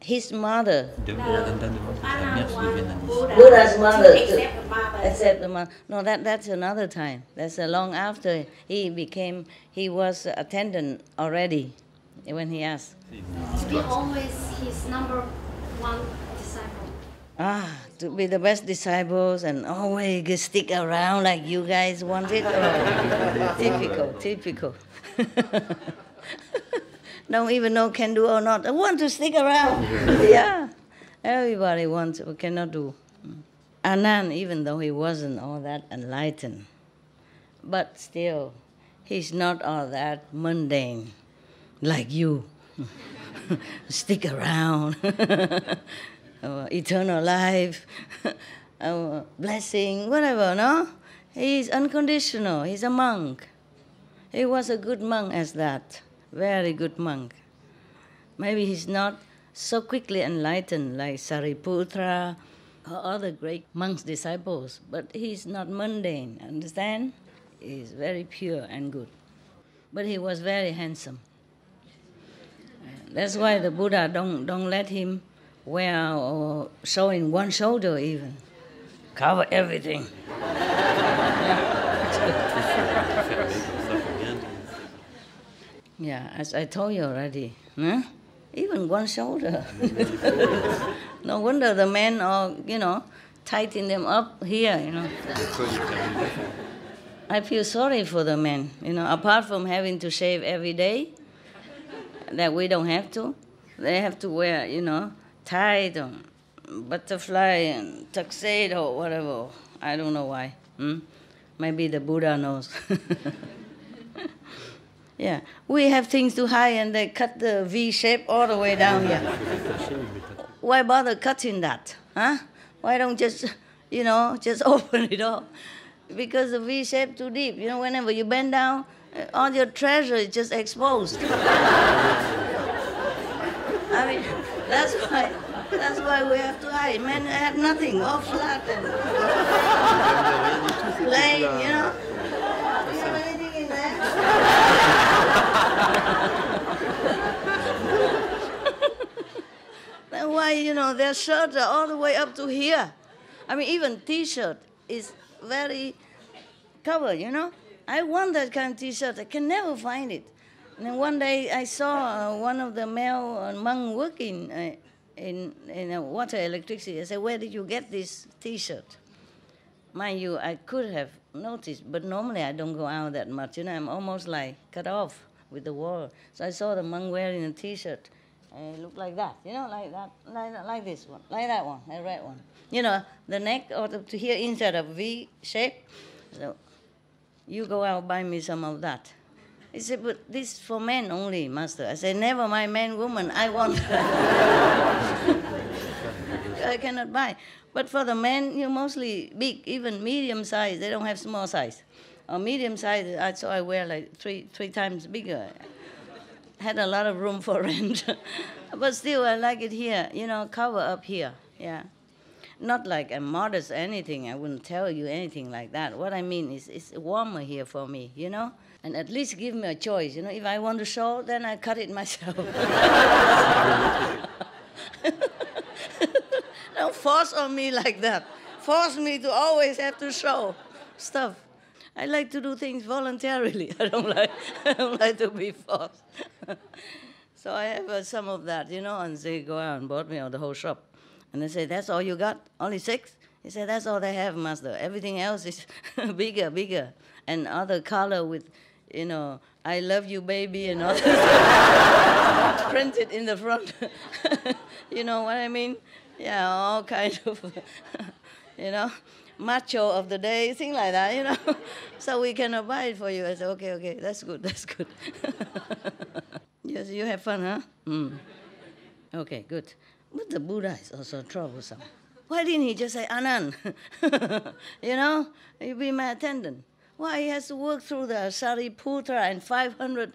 his mother. Anand wants Buddha's mother to to accept the mother. accept the mother. No, that's another time. That's long after he was attendant already when he asked. To be always his number one disciple. To be the best disciples and always stick around like you guys wanted. Oh, typical. Don't even know can do or not. I want to stick around. Yeah, everybody wants, but cannot do. Anand, even though he wasn't all that enlightened, but still, he's not all that mundane like you. Stick around. Eternal life, blessing, whatever, no? He's unconditional. He's a monk. He was a good monk as that. Very good monk. Maybe he's not so quickly enlightened like Sariputra or other great monks' disciples, but he's not mundane, understand? He's very pure and good. But he was very handsome. That's why the Buddha don't let him wear or showing one shoulder even. Cover everything. Yeah, as I told you already, huh? Even one shoulder. No wonder the men are, tighten them up here, I feel sorry for the men, apart from having to shave every day, that we don't have to. They have to wear, tight or butterfly and tuxedo or whatever. I don't know why. Maybe the Buddha knows. Yeah, we have things to hide and they cut the V shape all the way down here. Why bother cutting that? Huh? Why don't just open it up? Because the V shape too deep. Whenever you bend down, all your treasure is just exposed. I mean, that's why we have to hide. Men have nothing, all flat and plain, Do you have anything in there? Then why, their shirts are all the way up to here. I mean, even T-shirt is very covered, I want that kind of T-shirt. I can never find it. And then one day I saw one of the male monks working in water electricity. I said, where did you get this T-shirt? Mind you, I could have noticed, but normally I don't go out that much. I'm almost like cut off with the wall. So I saw the monk wearing a T-shirt. It looked like that, like that, like this one, like that one, the red one. The neck or to here inside of V shape. So you go out buy me some of that. He said, but this is for men only, Master. I said, never mind man, woman, I want. I cannot buy. But for the men, you're mostly big, even medium size. They don't have small size. Or medium size, so I wear like three times bigger. Had a lot of room for rent. But still, I like it here, cover up here, yeah. Not like I'm modest or anything. I wouldn't tell you anything like that. What I mean is it's warmer here for me, And at least give me a choice, If I want to show, then I cut it myself. Don't force on me like that. Force me to always have to show stuff. I like to do things voluntarily. I don't like to be forced. So I have some of that, and they go out and bought me out the whole shop. And they say, that's all you got? Only 6? He said, that's all they have, Master. Everything else is bigger. And other color with, I love you, baby, and all this printed in the front. You know what I mean? Yeah, all kind of, macho of the day, things like that, So we can buy it for you. I said, okay, that's good. Yes, you have fun, huh? Okay, good. But the Buddha is also troublesome. Why didn't he just say, Anand, you be my attendant? Why he has to work through the Sariputra and 500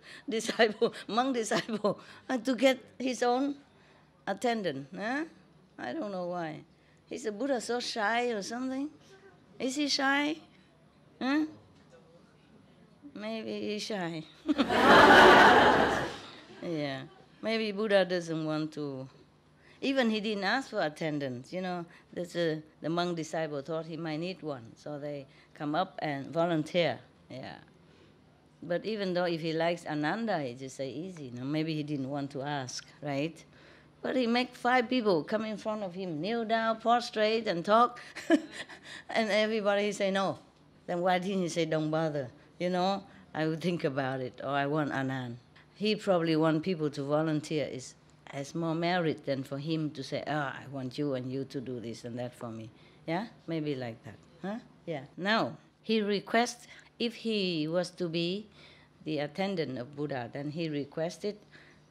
monk disciples, to get his own attendant? Huh? I don't know why. Is the Buddha so shy or something? Is he shy? Huh? Maybe he's shy. Yeah. Maybe Buddha doesn't want to. Even he didn't ask for attendance. The monk disciple thought he might need one, so they come up and volunteer. Yeah. But even though if he likes Ananda, he just say easy. Maybe he didn't want to ask, right? But he make 5 people come in front of him, kneel down, prostrate, and talk, and everybody say no. Then why didn't he say don't bother? I would think about it, or I want Anand. He probably want people to volunteer has more merit than for him to say, I want you and you to do this and that for me. Yeah? Maybe like that. Huh? Yeah. Now, he requests, if he was to be the attendant of Buddha, then he requested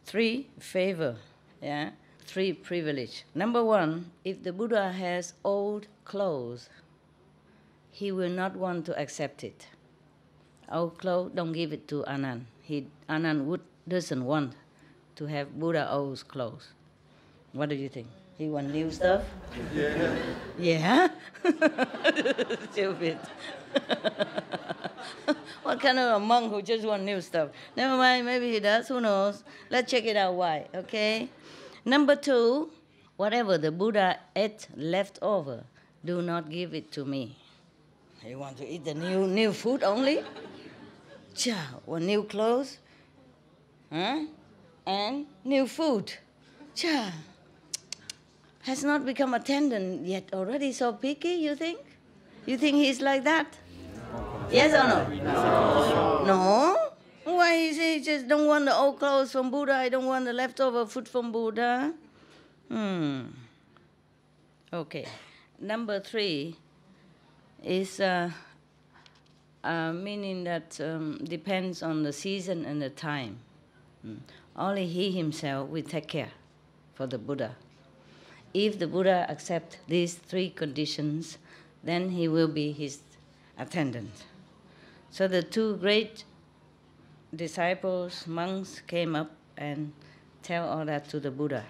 3 favor. Yeah? 3 privilege. Number 1, if the Buddha has old clothes, he will not want to accept it. Old clothes, don't give it to Anand. Anand doesn't want to have Buddha old clothes. What do you think? He want new stuff? Yeah. Yeah? Stupid. What kind of a monk who just want new stuff? Never mind, maybe he does, who knows? Let's check it out why, okay? Number 2, whatever the Buddha ate left over, do not give it to me. You want to eat the new food only? Want new clothes? Huh? And new food. Has not become attendant yet already so picky, you think? You think he's like that? Yes or no? No? Why he just don't want the old clothes from Buddha, I don't want the leftover food from Buddha? Okay. Number 3 is meaning that depends on the season and the time. Only he himself will take care for the Buddha. If the Buddha accepts these 3 conditions, then he will be his attendant. So the 2 great disciples, monks, came up and tell all that to the Buddha.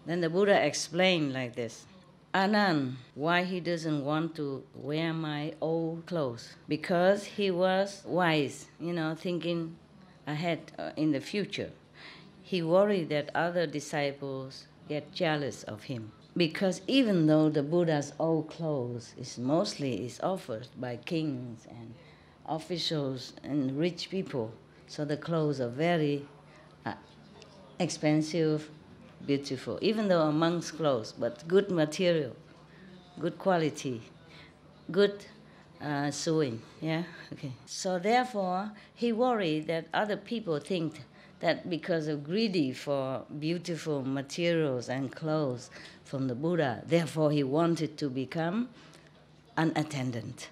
Then the Buddha explained like this. Anand, why he doesn't want to wear my old clothes? Because he was wise, thinking ahead in the future. He worried that other disciples get jealous of him. Because even though the Buddha's old clothes is offered by kings and officials and rich people, so the clothes are very expensive, beautiful. Even though a monk's clothes, but good material, good quality, good sewing. Yeah. Okay. So therefore, he worried that other people think that because of greedy for beautiful materials and clothes from the Buddha, therefore he wanted to become an attendant.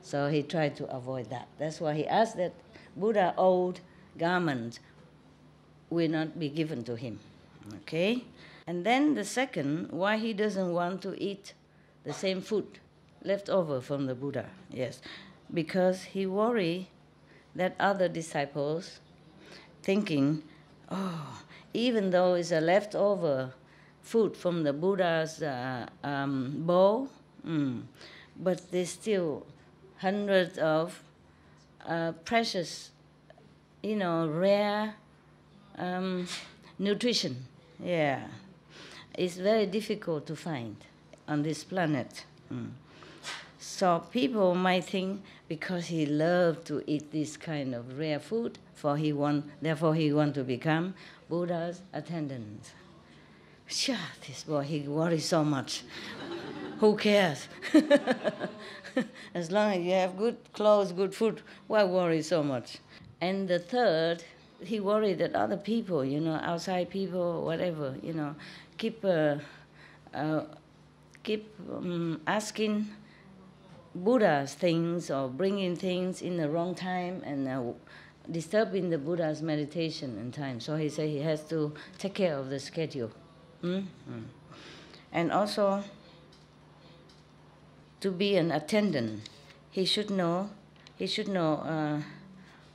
So he tried to avoid that. That's why he asked that Buddha old garment will not be given to him. Okay? And then the second, why he doesn't want to eat the same food left over from the Buddha. Yes. Because he worried that other disciples thinking, even though it's a leftover food from the Buddha's bowl, but there's still hundreds of precious, rare nutrition. Yeah. It's very difficult to find on this planet. So people might think because he loved to eat this kind of rare food, therefore he want to become Buddha's attendant. Sure, this boy, he worries so much. Who cares? As long as you have good clothes, good food, why worry so much? And the third, he worried that other people, outside people, whatever, keep asking Buddha's things or bringing things in the wrong time and disturbing the Buddha's meditation and time. So he said he has to take care of the schedule. Mm-hmm. And also, to be an attendant, he should know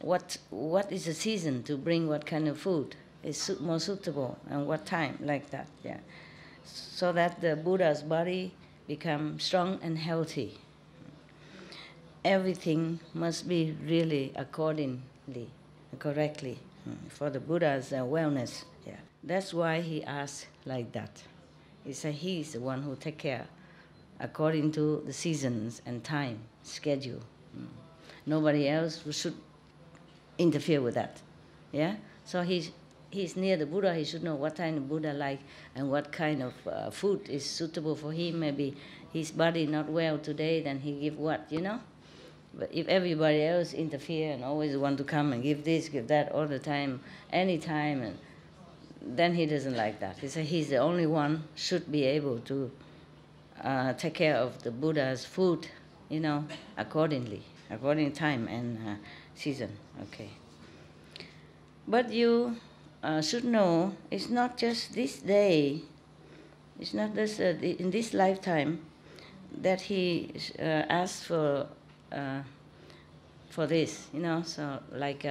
what is the season to bring what kind of food is more suitable and what time, like that, yeah. So that the Buddha's body become strong and healthy. Everything must be really accordingly, correctly, for the Buddha's wellness. Yeah. That's why he asked like that. He said he's the one who take care according to the seasons and time, schedule. Nobody else should interfere with that. Yeah? So he's near the Buddha, he should know what kind of Buddha like and what kind of food is suitable for him. Maybe his body not well today, then he give what, But if everybody else interfere and always want to come and give this, give that all the time, any time, and then he doesn't like that. He said he's the only one should be able to take care of the Buddha's food, according time and season. Okay. But you should know it's not just this day, it's not just in this lifetime that he asked for this, so like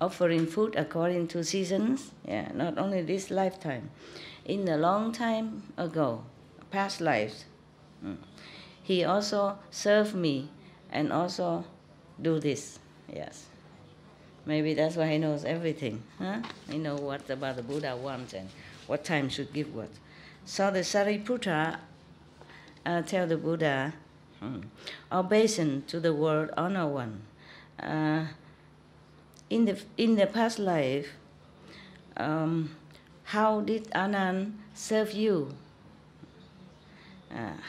offering food according to seasons, yeah, not only this lifetime. In the long time ago, past lives, he also served me and also do this, yes. Maybe that's why he knows everything, huh? He knows what about the Buddha wants and what time should give what. So the Sariputta tell the Buddha, obeisance to the word honor one. In the past life, how did Anand serve you?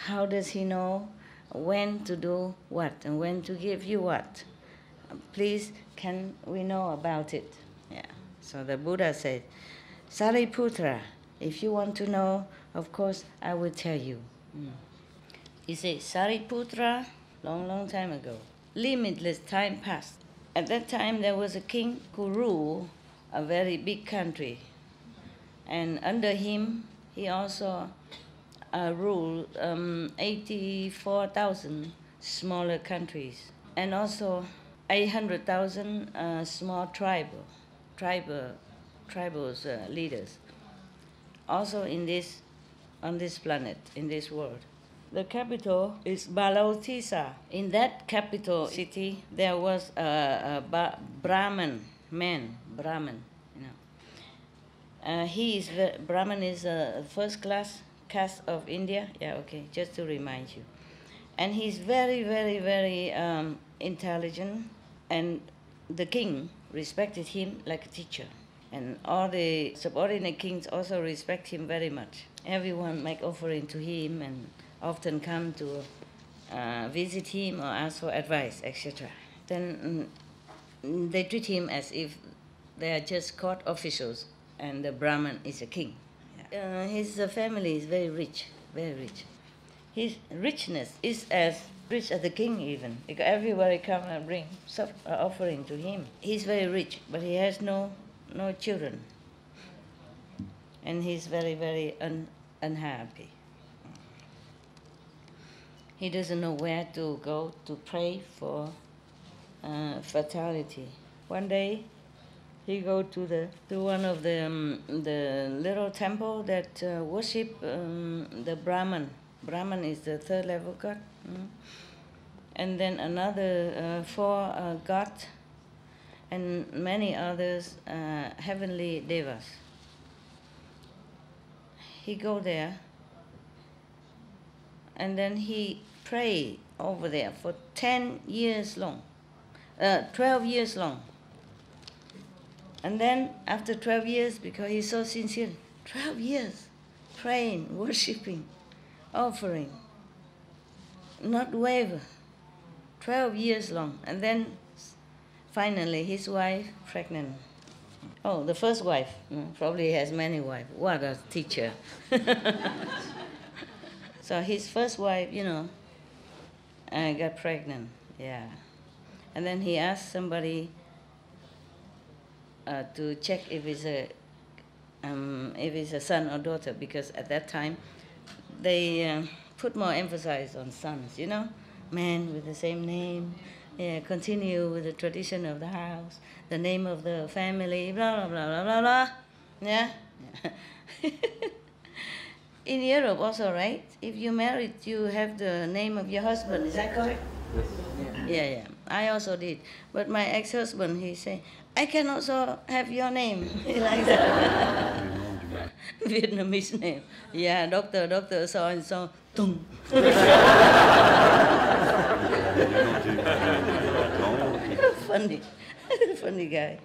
How does he know when to do what and when to give you what? Please, can we know about it? Yeah. So the Buddha said, Sariputra, if you want to know, of course, I will tell you. He said, Sariputra, long time ago, limitless time passed. At that time, there was a king who ruled a very big country. And under him, he also ruled 84,000 smaller countries. And also 800,000 small tribal leaders. Also on this planet, in this world. The capital is Balotisa. In that capital city, there was a Brahman man. Brahman, Brahman is a first class caste of India. Yeah, okay, just to remind you. And he's very, very, very intelligent, and the king respected him like a teacher. And all the subordinate kings also respect him very much. Everyone make offering to him and often come to visit him or ask for advice, etc. Then they treat him as if they are just court officials and the Brahman is a king. Yeah. His family is very rich, very rich. His richness is as rich as the king even, because everybody come and bring offering to him. He's very rich, but he has no children. And he's very, very unhappy. He doesn't know where to go to pray for fertility. One day, he go to one of the little temple that worship the Brahman. Brahman is the third level god. And then another 4 gods and many others heavenly devas. He go there and then he prayed over there for 10 years long, 12 years long. And then after 12 years, because he's so sincere, 12 years praying, worshipping, offering, not waver, 12 years long. And then finally his wife pregnant. Oh, the first wife, probably has many wives. What a teacher. So his first wife, got pregnant, yeah. And then he asked somebody to check if it's a son or daughter, because at that time they put more emphasis on sons, men with the same name, continue with the tradition of the house, the name of the family, blah, blah, blah, blah, blah, blah. Yeah? In Europe also, right? If you married, you have the name of your husband. Is that correct? Yes. Yeah. I also did. But my ex-husband, he said, I can also have your name. He likes that. Vietnamese name. Yeah, doctor, so and so. Tung. Funny guy.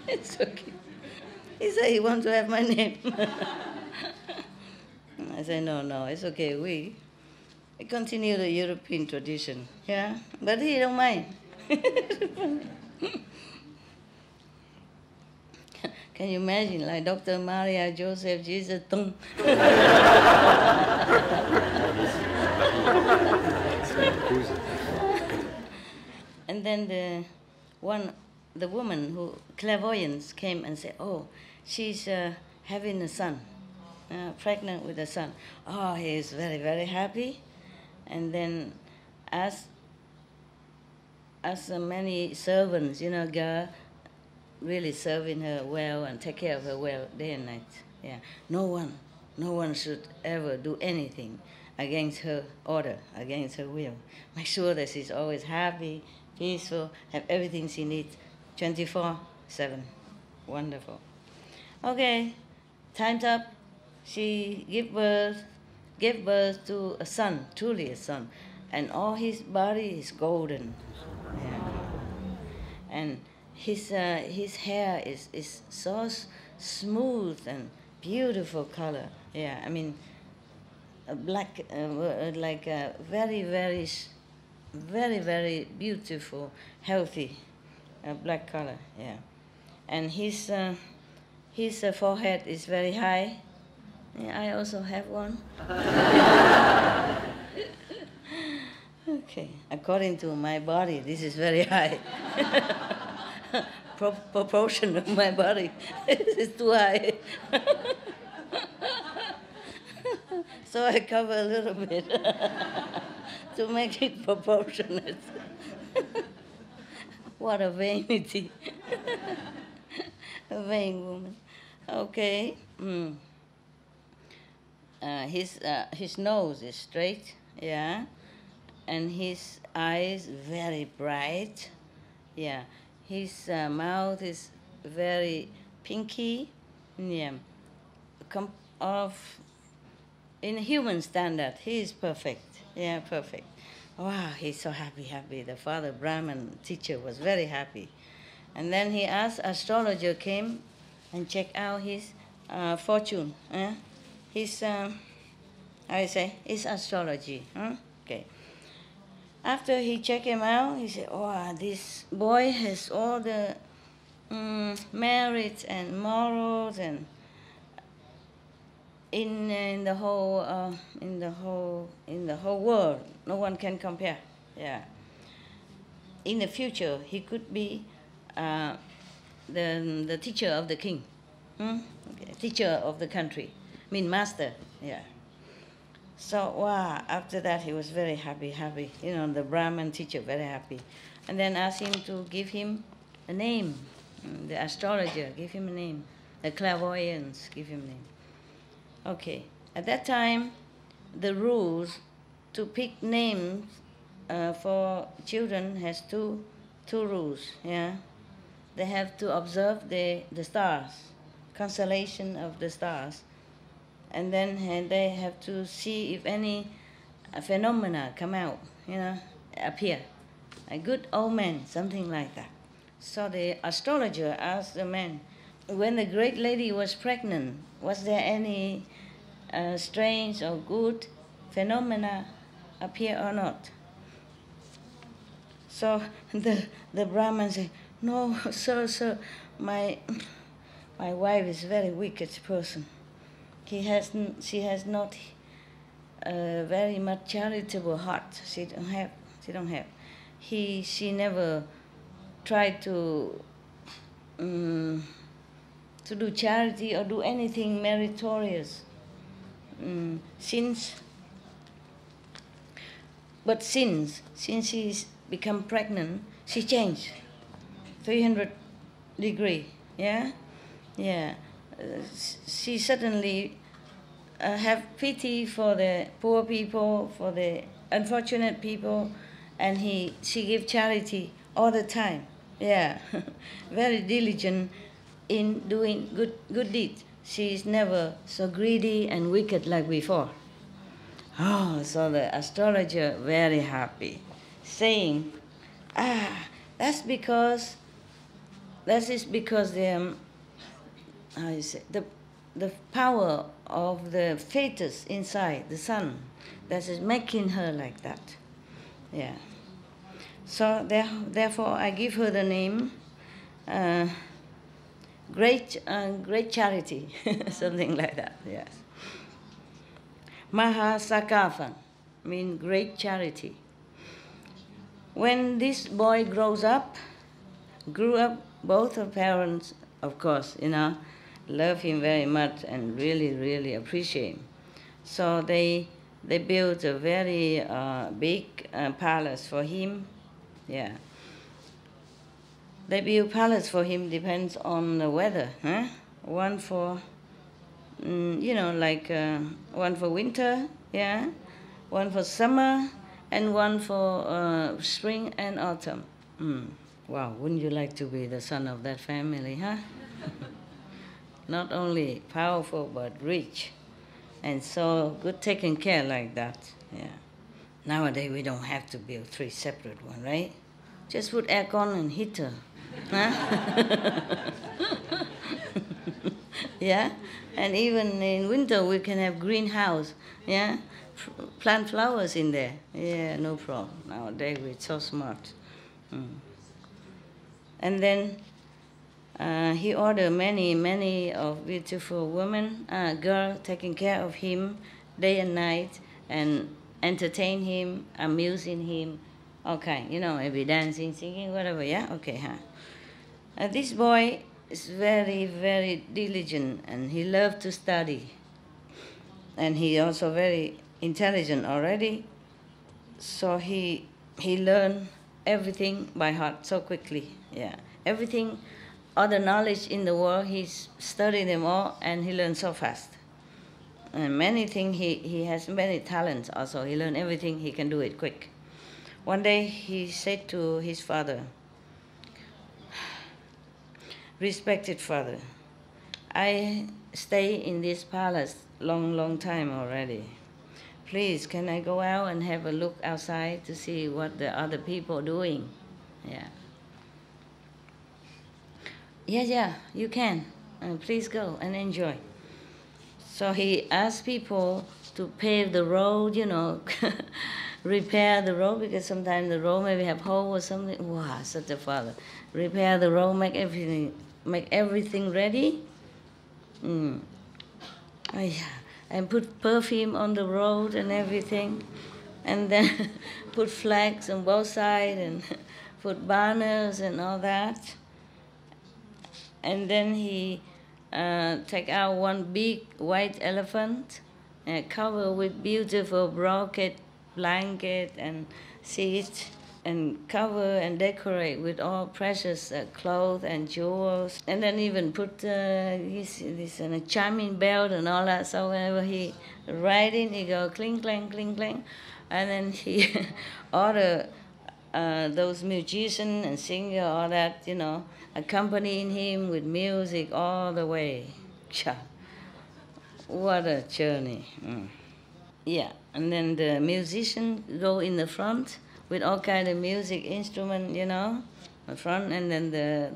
It's okay. He said he wants to have my name. I said, no, it's okay. We continue the European tradition, yeah? But he don't mind. Can you imagine, like Dr. Maria, Joseph, Jesus, Tung? And then the woman who clairvoyance came and said, oh, she's having a son, pregnant with a son. Oh, he is very, very happy. And then as many servants, girl, really serving her well and take care of her well day and night. Yeah, no one should ever do anything against her order, against her will. Make sure that she's always happy, peaceful, have everything she needs, 24/7. Wonderful. Okay, time's up. She gave birth to a son, truly a son, and all his body is golden. Yeah. And his hair is so smooth and beautiful color. Yeah, I mean, black, like a very, very, very, very beautiful, healthy black color. Yeah, and his forehead is very high. Yeah, I also have one. Okay, according to my body, this is very high. Proportion of my body is too high. So I cover a little bit to make it proportionate. What a vanity. A vain woman. Okay. His nose is straight, yeah, and his eyes very bright, yeah. His mouth is very pinky, yeah. In human standard, he is perfect, yeah, perfect. Wow, he's so happy. The father Brahman teacher was very happy, and then he asked astrologer came and checked out his fortune. His his astrology. Okay. After he checked him out, he said, "Oh, this boy has all the merits and morals, and in the whole world, no one can compare. Yeah. In the future, he could be the teacher of the king, okay. Teacher of the country." I mean, master, yeah. So, wow, after that he was very happy. The Brahman teacher, very happy. And then asked him to give him a name. The astrologer, give him a name. The clairvoyants, give him a name. Okay, at that time, the rules to pick names for children has two rules, yeah. They have to observe the stars, constellation of the stars. And then they have to see if any a phenomena come out, appear. A good omen, something like that. So the astrologer asked the man, when the great lady was pregnant, was there any strange or good phenomena appear or not? So the Brahman said, no, sir, my wife is a very wicked person. She has not very much charitable heart. She don't have. She never tried to do charity or do anything meritorious. Since she's become pregnant, she changed 300 degree. Yeah. She suddenly have pity for the poor people, for the unfortunate people, and she give charity all the time. Yeah, very diligent in doing good deeds. She is never so greedy and wicked like before. Oh, so the astrologer very happy, saying, that is because the the power of the fetus inside the sun that is making her like that. Yeah. So therefore, I give her the name Great Charity, something like that. Yes. Mahasakatha means great charity. When this boy grew up, both her parents, of course, love him very much and really, really appreciate him. So they built a very big palace for him. Yeah. They build palace for him depends on the weather. Huh? One for, one for winter, yeah, one for summer, and one for spring and autumn. Wow, wouldn't you like to be the son of that family, huh? Not only powerful, but rich. And so good taken care like that, yeah. Nowadays, we don't have to build 3 separate ones, right? Just put aircon and heater. Huh? Yeah? And even in winter, we can have greenhouse, yeah? Plant flowers in there. Yeah, no problem. Nowadays, we're so smart. And then he ordered many of beautiful women, girls taking care of him day and night and entertain him, amusing him, okay, maybe dancing, singing, whatever, yeah? Okay, huh? This boy is very, very diligent and he loved to study. And he also very intelligent already. So he learned everything by heart so quickly, yeah. Everything, all the knowledge in the world, he studied them all and he learned so fast. And many things, he has many talents also. He learned everything, he can do it quick. One day he said to his father, respected father, I stay in this palace long time already. Please, can I go out and have a look outside to see what the other people are doing? Yeah. Yeah, you can. Please go and enjoy. So he asked people to pave the road, repair the road, because sometimes the road maybe have hole or something. Wow, such a father. Repair the road, make everything ready. Oh, yeah. And put perfume on the road and everything. And then put flags on both sides and put banners and all that. And then he take out one big white elephant covered with beautiful brocade blanket and seats, and cover and decorate with all precious clothes and jewels, and then even put this chiming bell and all that. So whenever he riding, he go cling clang, and then he order those musicians and singer, all that, accompanying him with music all the way. What a journey! Yeah, and then the musician go in the front with all kind of music instrument, you know, in front, and then the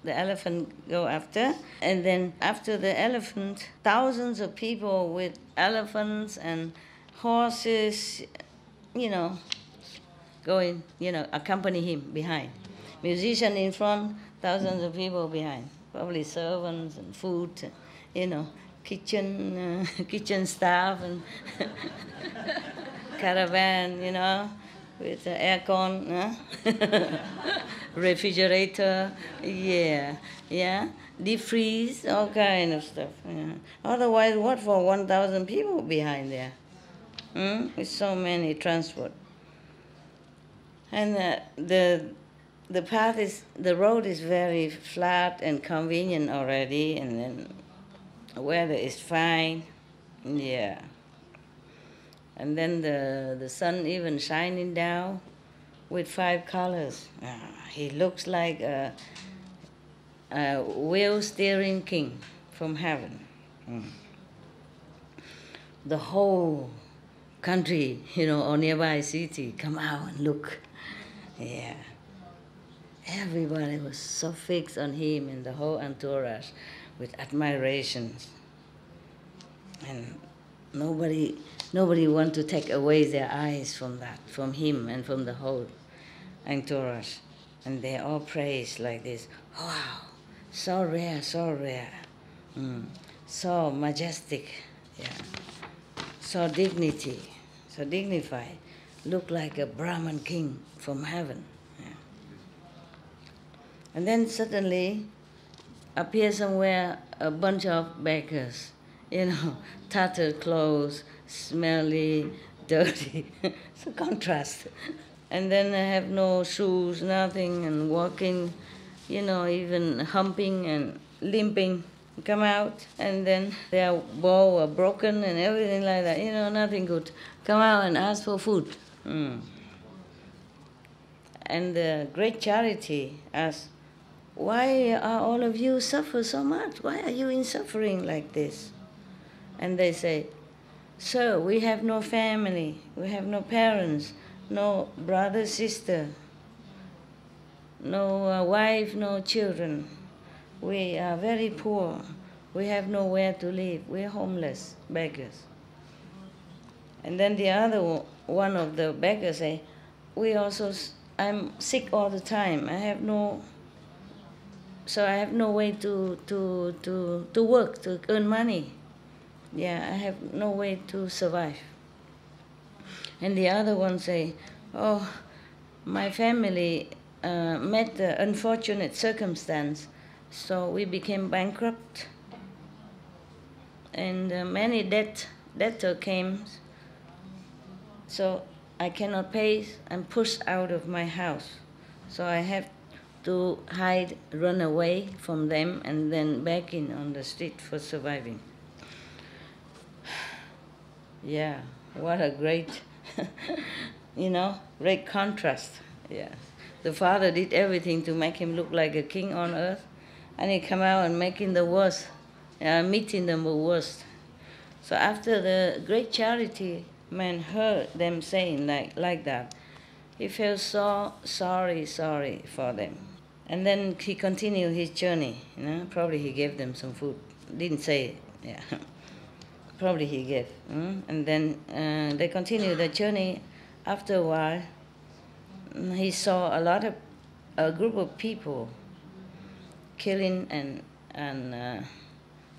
elephant go after. And then after the elephant, thousands of people with elephants and horses, you know, going, you know, accompany him behind. Musician in front, thousands of people behind. Probably servants and food, you know, kitchen staff and caravan, you know, with aircon, refrigerator, yeah, deep freeze, all kind of stuff. Yeah. Otherwise, what for 1,000 people behind there? With so many transport. And the road is very flat and convenient already, and then weather is fine, yeah. And then the sun even shining down with 5 colors. He looks like a wheel steering king from heaven. The whole country, you know, or nearby city come out and look. Yeah. Everybody was so fixed on him and the whole entourage with admiration. And nobody want to take away their eyes from that, from him and from the whole entourage. And they all praise like this. Wow, so rare, so rare. So majestic, yeah. So dignity, so dignified. Look like a Brahman king from heaven. Yeah. And then suddenly appear somewhere a bunch of beggars, you know, tattered clothes, smelly, dirty. It's a contrast. And then they have no shoes, nothing, and walking, you know, even humping and limping, come out, and then their bow were broken and everything like that, you know, nothing good. Come out and ask for food. And the great charity asks, why are all of you suffer so much? Why are you in suffering like this? And they say, sir, we have no family, we have no parents, no brother, sister, no wife, no children. We are very poor. We have nowhere to live. We're homeless, beggars. And then the other one of the beggars say, I'm sick all the time. I have no way to work, to earn money. Yeah, I have no way to survive. And the other one say, oh, my family met the unfortunate circumstance, so we became bankrupt. And many debtor came, so I cannot pay. I'm pushed out of my house. So I have to hide, run away from them, and then begging on the street for surviving. Yeah, what a great, great contrast. Yeah, the father did everything to make him look like a king on earth, and he come out and making the worst, meeting them the worst. So after the great charity man heard them saying like that, he felt so sorry for them. And then he continued his journey. Probably he gave them some food. Didn't say, yeah. Probably he gave. And then they continued the journey. After a while, he saw a group of people killing and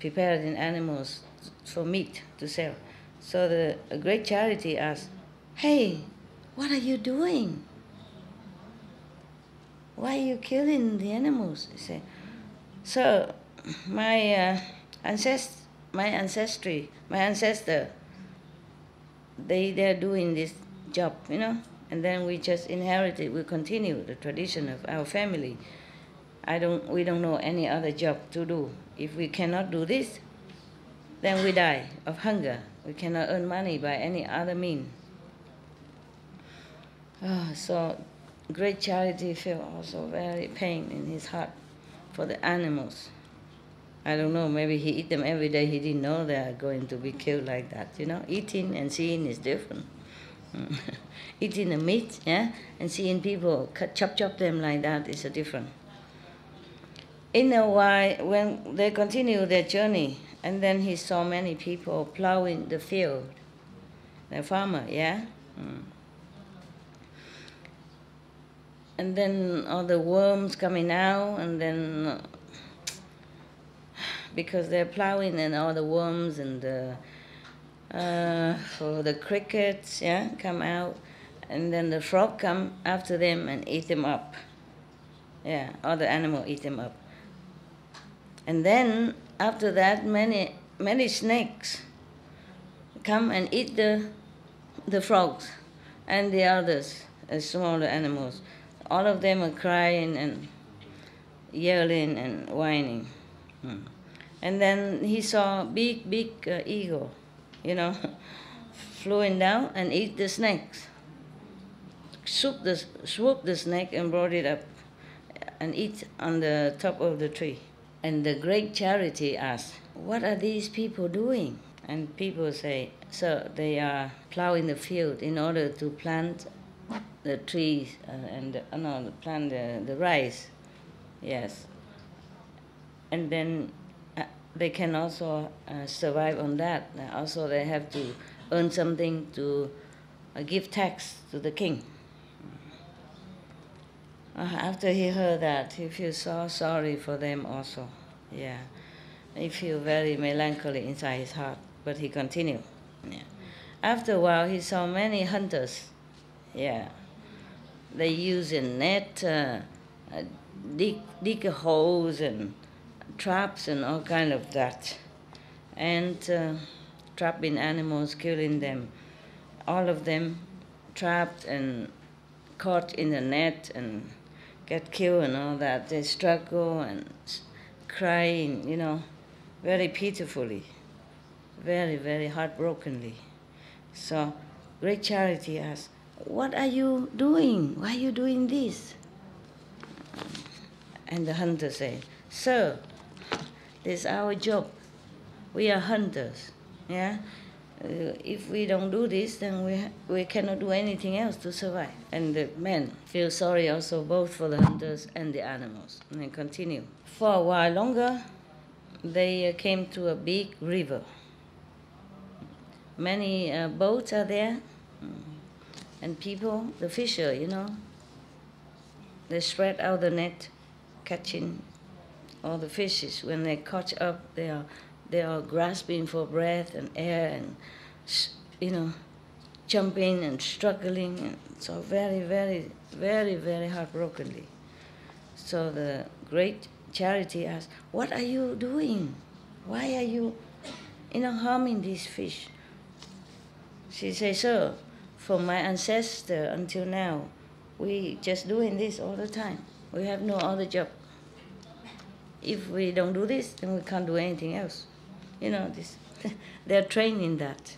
preparing animals for meat to sell. So the great charity asked, hey, what are you doing? Why are you killing the animals? He said, so my ancestor, they're doing this job, and then we just inherited, we continue the tradition of our family. We don't know any other job to do. If we cannot do this, then we die of hunger. We cannot earn money by any other means. So great charity felt also very pain in his heart for the animals. I don't know, maybe he eat them every day. He didn't know they are going to be killed like that. You know, eating and seeing is different. Eating the meat, yeah, and seeing people chop them like that is a different. In a while, when they continue their journey, and then he saw many people plowing the field, the farmer, yeah. And then all the worms coming out, and then because they're plowing, and all the worms and the for the crickets, yeah, come out, and then the frog come after them and eat them up. Yeah, all the animal eat them up. And then after that, many snakes come and eat the frogs and the others, smaller animals. All of them are crying and yelling and whining. And then he saw big eagle, you know, flying down and eat the snakes. Swoop the snake and brought it up and eat on the top of the tree. And the great charity asked, "What are these people doing?" And people say, "So they are plowing the field in order to plant the trees plant the rice." Yes. And then they can also survive on that. Also, they have to earn something to give tax to the king. After he heard that, he feels so sorry for them also. Yeah, he feels very melancholy inside his heart, but he continued. Yeah. After a while, he saw many hunters. Yeah, they use a net, dig holes and traps and all kind of that, and trapping animals, killing them. All of them trapped and caught in the net and get killed and all that. They struggle and crying, you know, very pitifully, very, very heartbrokenly. So great charity asked, "What are you doing? Why are you doing this?" And the hunter said, "Sir, this is our job. We are hunters. Yeah. If we don't do this, then we cannot do anything else to survive." And the men feel sorry also both for the hunters and the animals. And they continue. For a while longer, they came to a big river. Many boats are there, and people, the fisher, you know, they spread out the net, catching all the fishes. When they catch up, they are grasping for breath and air and, you know, jumping and struggling. And so very, very, very, very heartbrokenly. So the great charity asked, "What are you doing? Why are you, harming these fish?" She says, "Sir, from my ancestor until now, we just doing this all the time. We have no other job. If we don't do this, then we can't do anything else." This they're trained in that.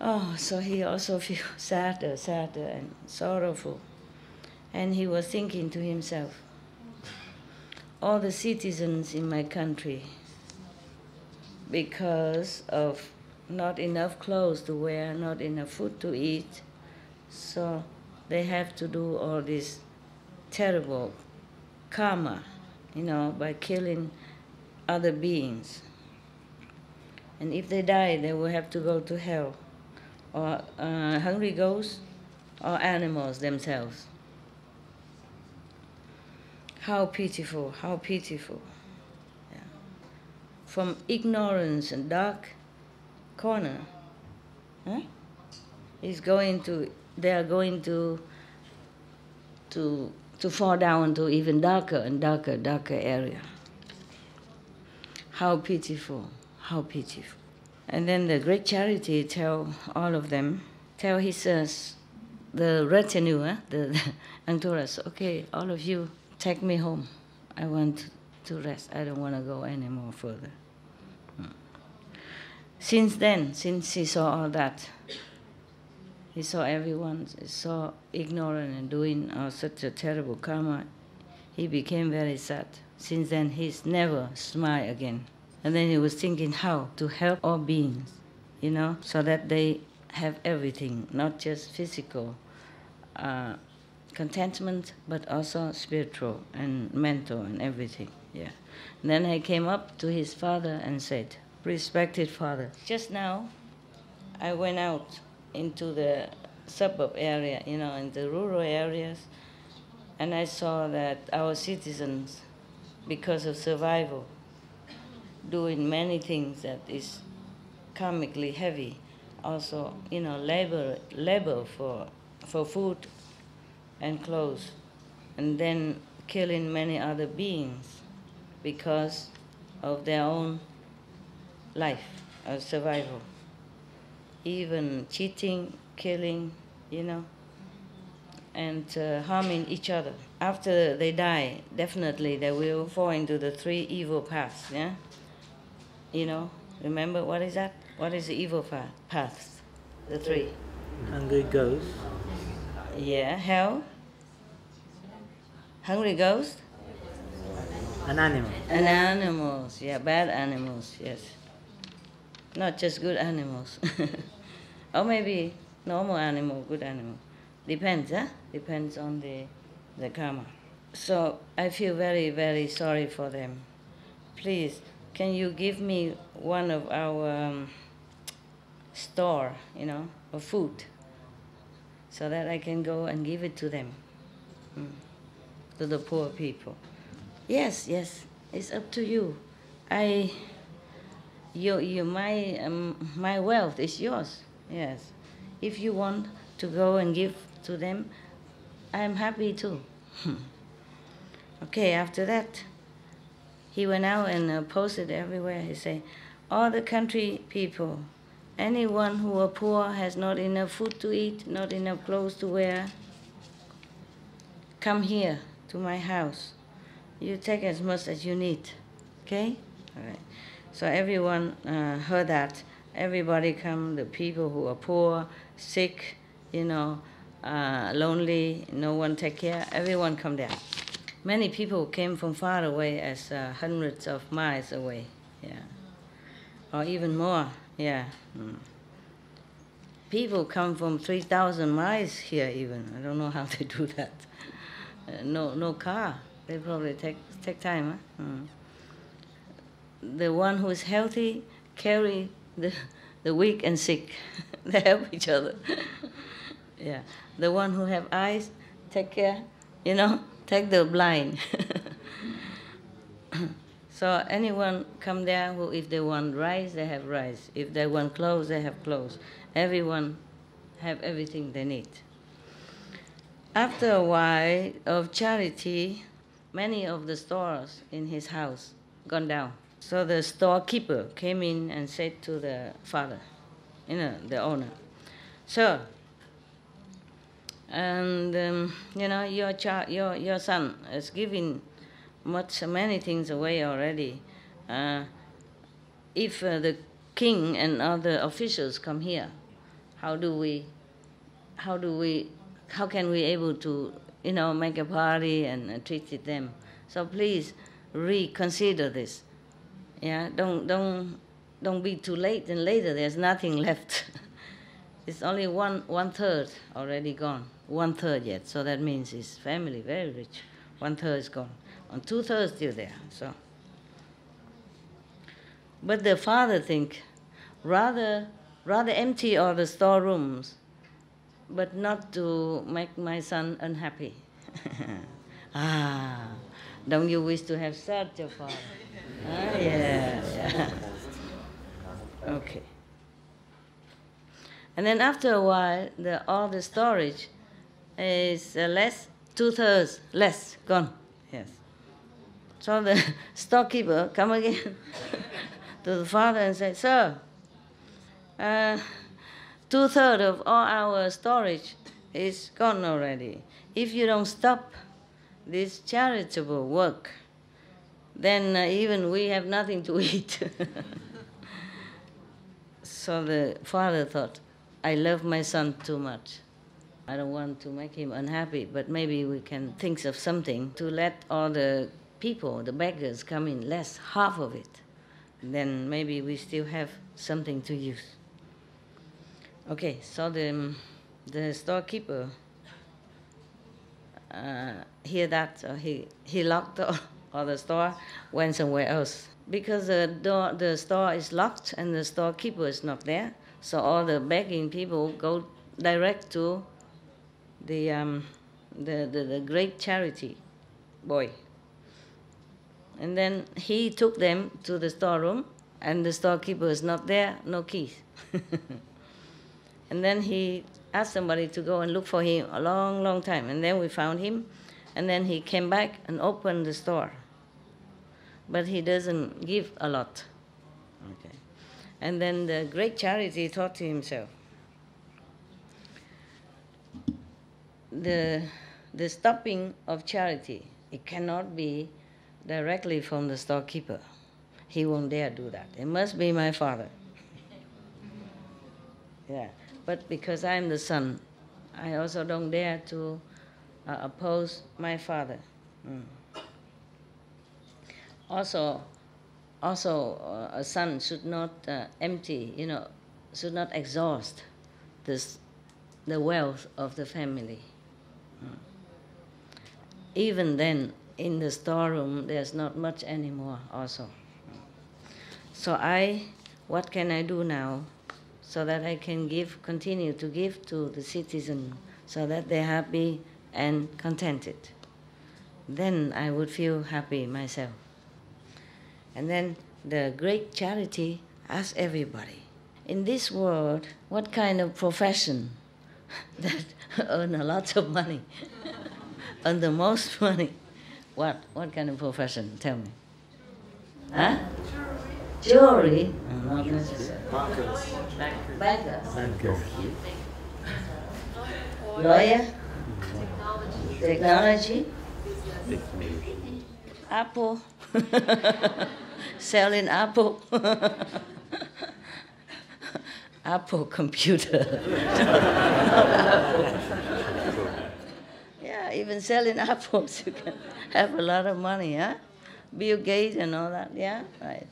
Oh, so he also feels sadder and sorrowful. And he was thinking to himself, all the citizens in my country, because of not enough clothes to wear, not enough food to eat, so they have to do all this terrible karma, by killing other beings. And if they die, they will have to go to hell, or hungry ghosts, or animals themselves. How pitiful, how pitiful. Yeah. From ignorance and dark corner, they are going to fall down to even darker and darker area. How pitiful, how pitiful. And then the great charity tell all of them, tell the retinue, the entourage, "Okay, all of you, take me home. I want to rest. I don't want to go any more further." Since he saw all that, he saw everyone so ignorant and doing such a terrible karma, he became very sad. Since then, he's never smiled again. And then he was thinking how to help all beings, so that they have everything, not just physical contentment, but also spiritual and mental and everything. Yeah. And then he came up to his father and said, "Respected father, just now I went out into the suburb area, in the rural areas, and I saw that our citizens, because of survival, doing many things that is karmically heavy, also, labor for food and clothes, and then killing many other beings because of their own life or survival. Even cheating, killing, and harming each other. After they die, definitely they will fall into the three evil paths, yeah? Remember what is that? What is the evil paths? The three. Hungry ghost. Yeah, hell. Hungry ghost. An animal. And animals, yeah, bad animals, yes. Not just good animals. Or maybe normal animal, good animal. Depends, huh? Depends on the karma. So I feel very, very sorry for them. Please, can you give me one of our store, of food, so that I can go and give it to them, to the poor people? Yes, it's up to you. My wealth is yours. Yes, if you want to go and give to them, I'm happy too. Okay, after that, he went out and posted everywhere. He said, all the country people, anyone who are poor, has not enough food to eat, not enough clothes to wear, come here to my house. You take as much as you need, okay? All right. So everyone heard that. Everybody come, the people who are poor, sick, lonely, no one take care, everyone come there. Many people came from far away, as hundreds of miles away, yeah, or even more, yeah. People come from 3,000 miles here even. I don't know how they do that. No car. They probably take time, huh? The one who is healthy carry the weak and sick. They help each other. Yeah. The one who have eyes, take care, take the blind. So anyone come there who, if they want rice, they have rice. If they want clothes, they have clothes. Everyone have everything they need. After a while of charity, many of the stores in his house gone down. So the storekeeper came in and said to the father, the owner, "Sir, and your son is giving many things away already. If the king and other officials come here, how can we able to make a party and treat them? So please reconsider this. Yeah, don't be too late, and later there's nothing left." It's only one third already gone. 1/3 yet, so that means his family very rich. 1/3 is gone, and 2/3 still there. So, but the father think rather empty all the storerooms, but not to make my son unhappy. Don't you wish to have such a father? Yeah. Okay. And then after a while, all the storage is less, 2/3 less, gone. Yes. So the storekeeper come again to the father and say, "Sir, 2/3 of all our storage is gone already. If you don't stop this charitable work, then even we have nothing to eat." So the father thought, I love my son too much. I don't want to make him unhappy, but maybe we can think of something to let all the people, the beggars, come in less, half of it, then maybe we still have something to use. Okay, so the storekeeper hear that, he locked all the store, went somewhere else. Because the store is locked and the storekeeper is not there, so all the begging people go direct to the great charity boy. And then he took them to the storeroom, and the storekeeper is not there, no keys. And then he asked somebody to go and look for him a long, long time. And then we found him, and then he came back and opened the store. But he doesn't give a lot. Okay. And then the great charity thought to himself, the stopping of charity, it cannot be directly from the storekeeper. He won't dare do that. It must be my father. Yeah. But because I'm the son, I also don't dare to oppose my father. Also, a son should not empty, should not exhaust the wealth of the family. Even then, in the storeroom, there's not much anymore also. So what can I do now so that I can continue to give to the citizens so that they're happy and contented? Then I would feel happy myself. And then the great charity asks everybody, in this world, what kind of profession that earn a lot of money, earn the most money? What kind of profession? Tell me. Huh? Jewelry? Not necessarily. Bankers. Lawyer? Technology? Apple? Selling Apple? Apple computer. Yeah, even selling apples, you can have a lot of money, huh? Bill Gates and all that, yeah? Right.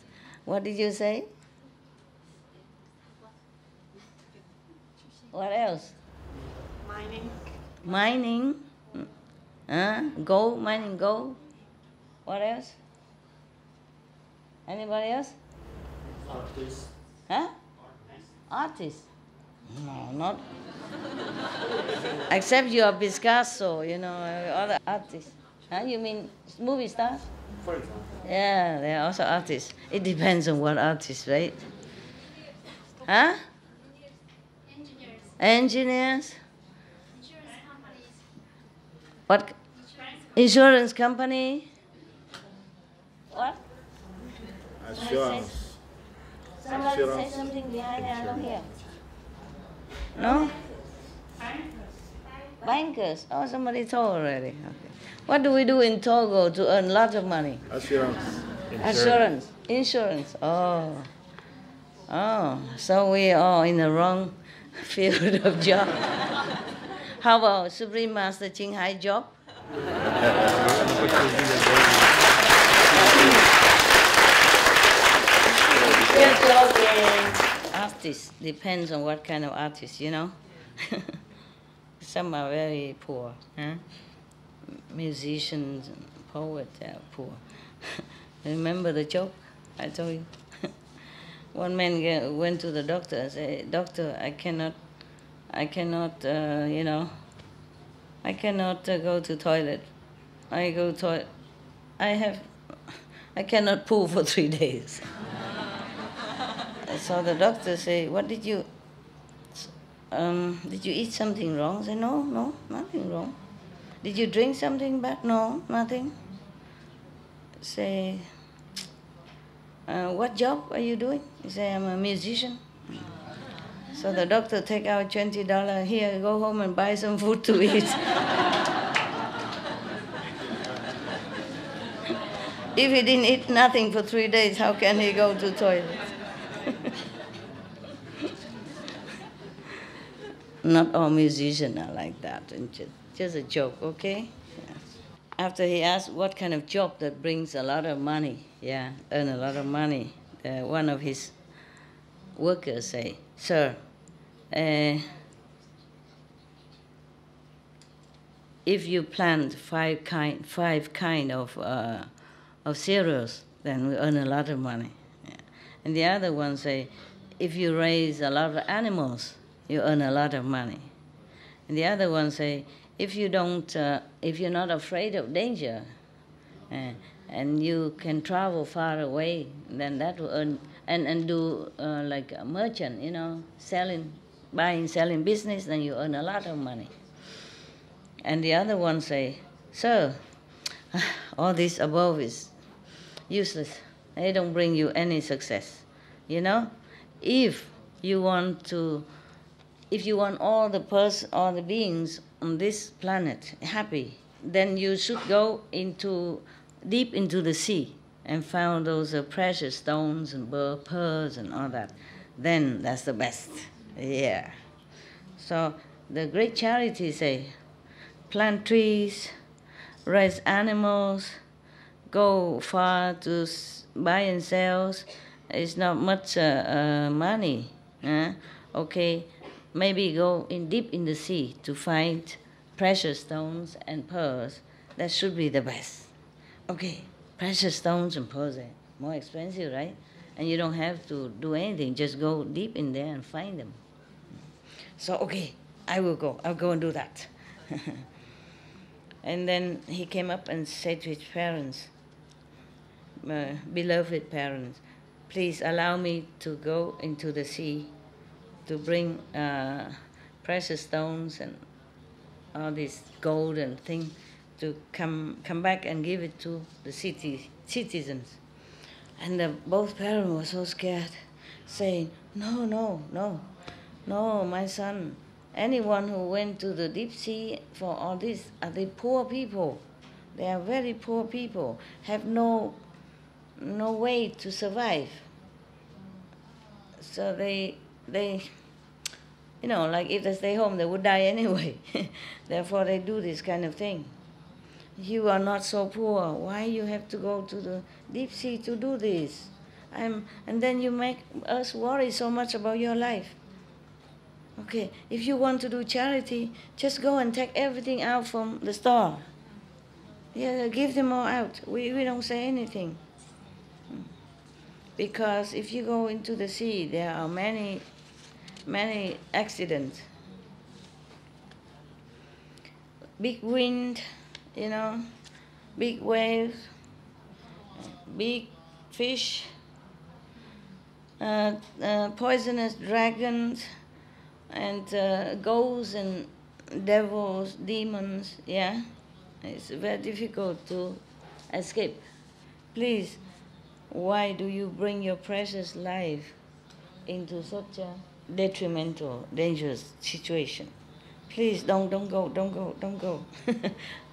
What did you say? What else? Mining? Gold, mining gold. What else? Anybody else? Artist. Huh? Artist? No, not. Except you are Picasso, other artists. Huh? You mean movie stars? For example. Yeah, they are also artists. It depends on what artist, right? Huh? Engineers? Insurance companies. What? Insurance company? What? Assurance. Somebody say something behind there, I don't hear. No? Bankers. Oh, somebody told already. Okay. What do we do in Togo to earn lots of money? Assurance. Assurance. Insurance. Oh. So we are in the wrong field of job. How about Supreme Master Ching Hai job? Artists, depends on what kind of artist, Some are very poor. Huh? Musicians and poets are poor. Remember the joke I told you? One man went to the doctor and said, "Doctor, I cannot, go to toilet. I cannot poo for 3 days." So the doctor said, "What did you eat something wrong?" I said, No, nothing wrong. "Did you drink something bad?" "No, nothing." Say, "What job are you doing?" He said, "I'm a musician." So the doctor take out $20, "Here, go home and buy some food to eat." If he didn't eat nothing for 3 days, how can he go to toilet? Not all musicians are like that. And just a joke, okay? Yeah. after he asked what kind of job that brings a lot of money, earn a lot of money, one of his workers say, "Sir, if you plant five kind of cereals, then we earn a lot of money." Yeah. And the other one say, "If you raise a lot of animals, you earn a lot of money." And the other one say, if you're not afraid of danger, and you can travel far away, then that will earn, and do like a merchant, buying, selling business, then you earn a lot of money. And the other one say, "Sir, all this above is useless. They don't bring you any success. If you want all the beings on this planet happy, then you should go deep into the sea and find those precious stones and pearls and all that. Then that's the best." Yeah. So the great charity say, plant trees, raise animals, go far to buy and sell. It's not much money. Okay, maybe go deep in the sea to find precious stones and pearls. That should be the best. Okay, precious stones and pearls are more expensive, right? And you don't have to do anything. Just go deep in there and find them. So, okay, I will go. I'll go and do that. And then he came up and said to his parents, "Beloved parents, please allow me to go into the sea to bring precious stones and all this gold and thing to come back and give it to the citizens." And both parents were so scared, saying, No, my son. Anyone who went to the deep sea for all this are the poor people. They are very poor people, have no way to survive. So they like if they stay home, they would die anyway. Therefore, they do this kind of thing. You are not so poor. Why you have to go to the deep sea to do this? And then you make us worry so much about your life. Okay, if you want to do charity, just go and take everything out from the store. Yeah, give them all out. We don't say anything. Because if you go into the sea, there are many accidents. Big wind, big waves, big fish, poisonous dragons, and ghosts and devils, demons, yeah? It's very difficult to escape. Please, why do you bring your precious life into such a detrimental, dangerous situation? Please don't go.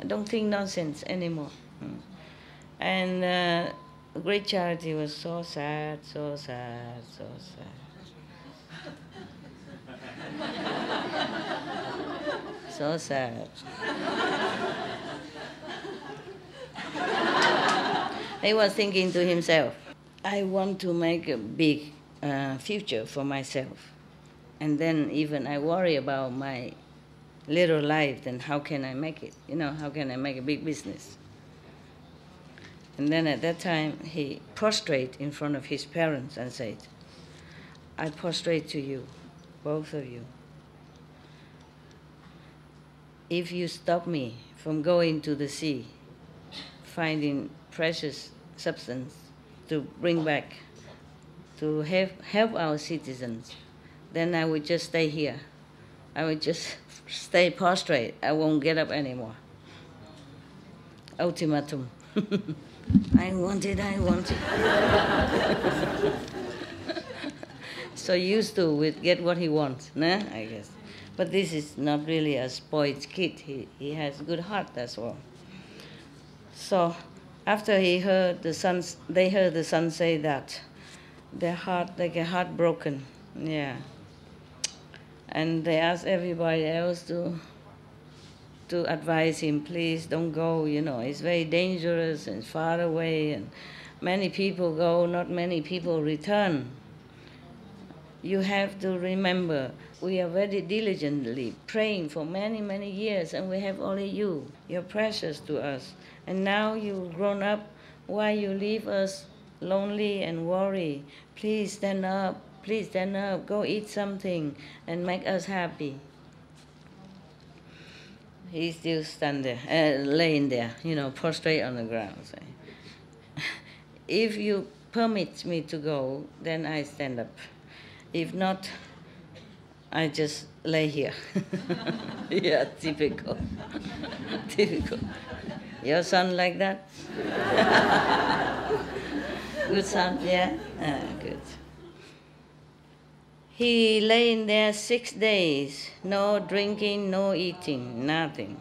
Don't think nonsense anymore. And great charity was so sad. So sad. He was thinking to himself, I want to make a big future for myself. And then even I worry about my little life, then how can I make it? How can I make a big business? And then at that time, he prostrated in front of his parents and said, I prostrate to you, both of you. If you stop me from going to the sea, finding precious substance to bring back, to help our citizens, then I would just stay here. I would just stay prostrate. I won't get up anymore. Ultimatum. I want it. So used to get what he wants, nah? I guess. But this is not really a spoiled kid. He has a good heart, that's all. So after they heard the son say that, their heart, they get heartbroken, yeah. And they asked everybody else to to advise him, please don't go, it's very dangerous and far away, and many people go, not many people return. You have to remember, we are very diligently praying for many, many years, and we have only you. You're precious to us. And now you've grown up, why you leave us lonely and worry? Please stand up, go eat something and make us happy. He's still laying there, prostrate on the ground. If you permit me to go, then I stand up. If not, I just lay here. Yeah, typical. Typical. Your son like that? Good son, yeah? Good. He lay in there 6 days, no drinking, no eating, nothing.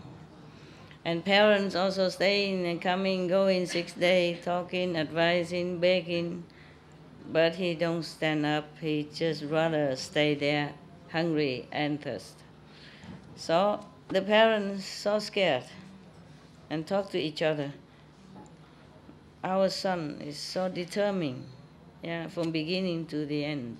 And parents also staying and coming, going 6 days, talking, advising, begging. But he don't stand up, he just rather stay there, hungry and thirst. So the parents so scared and talk to each other. Our son is so determined, from beginning to the end.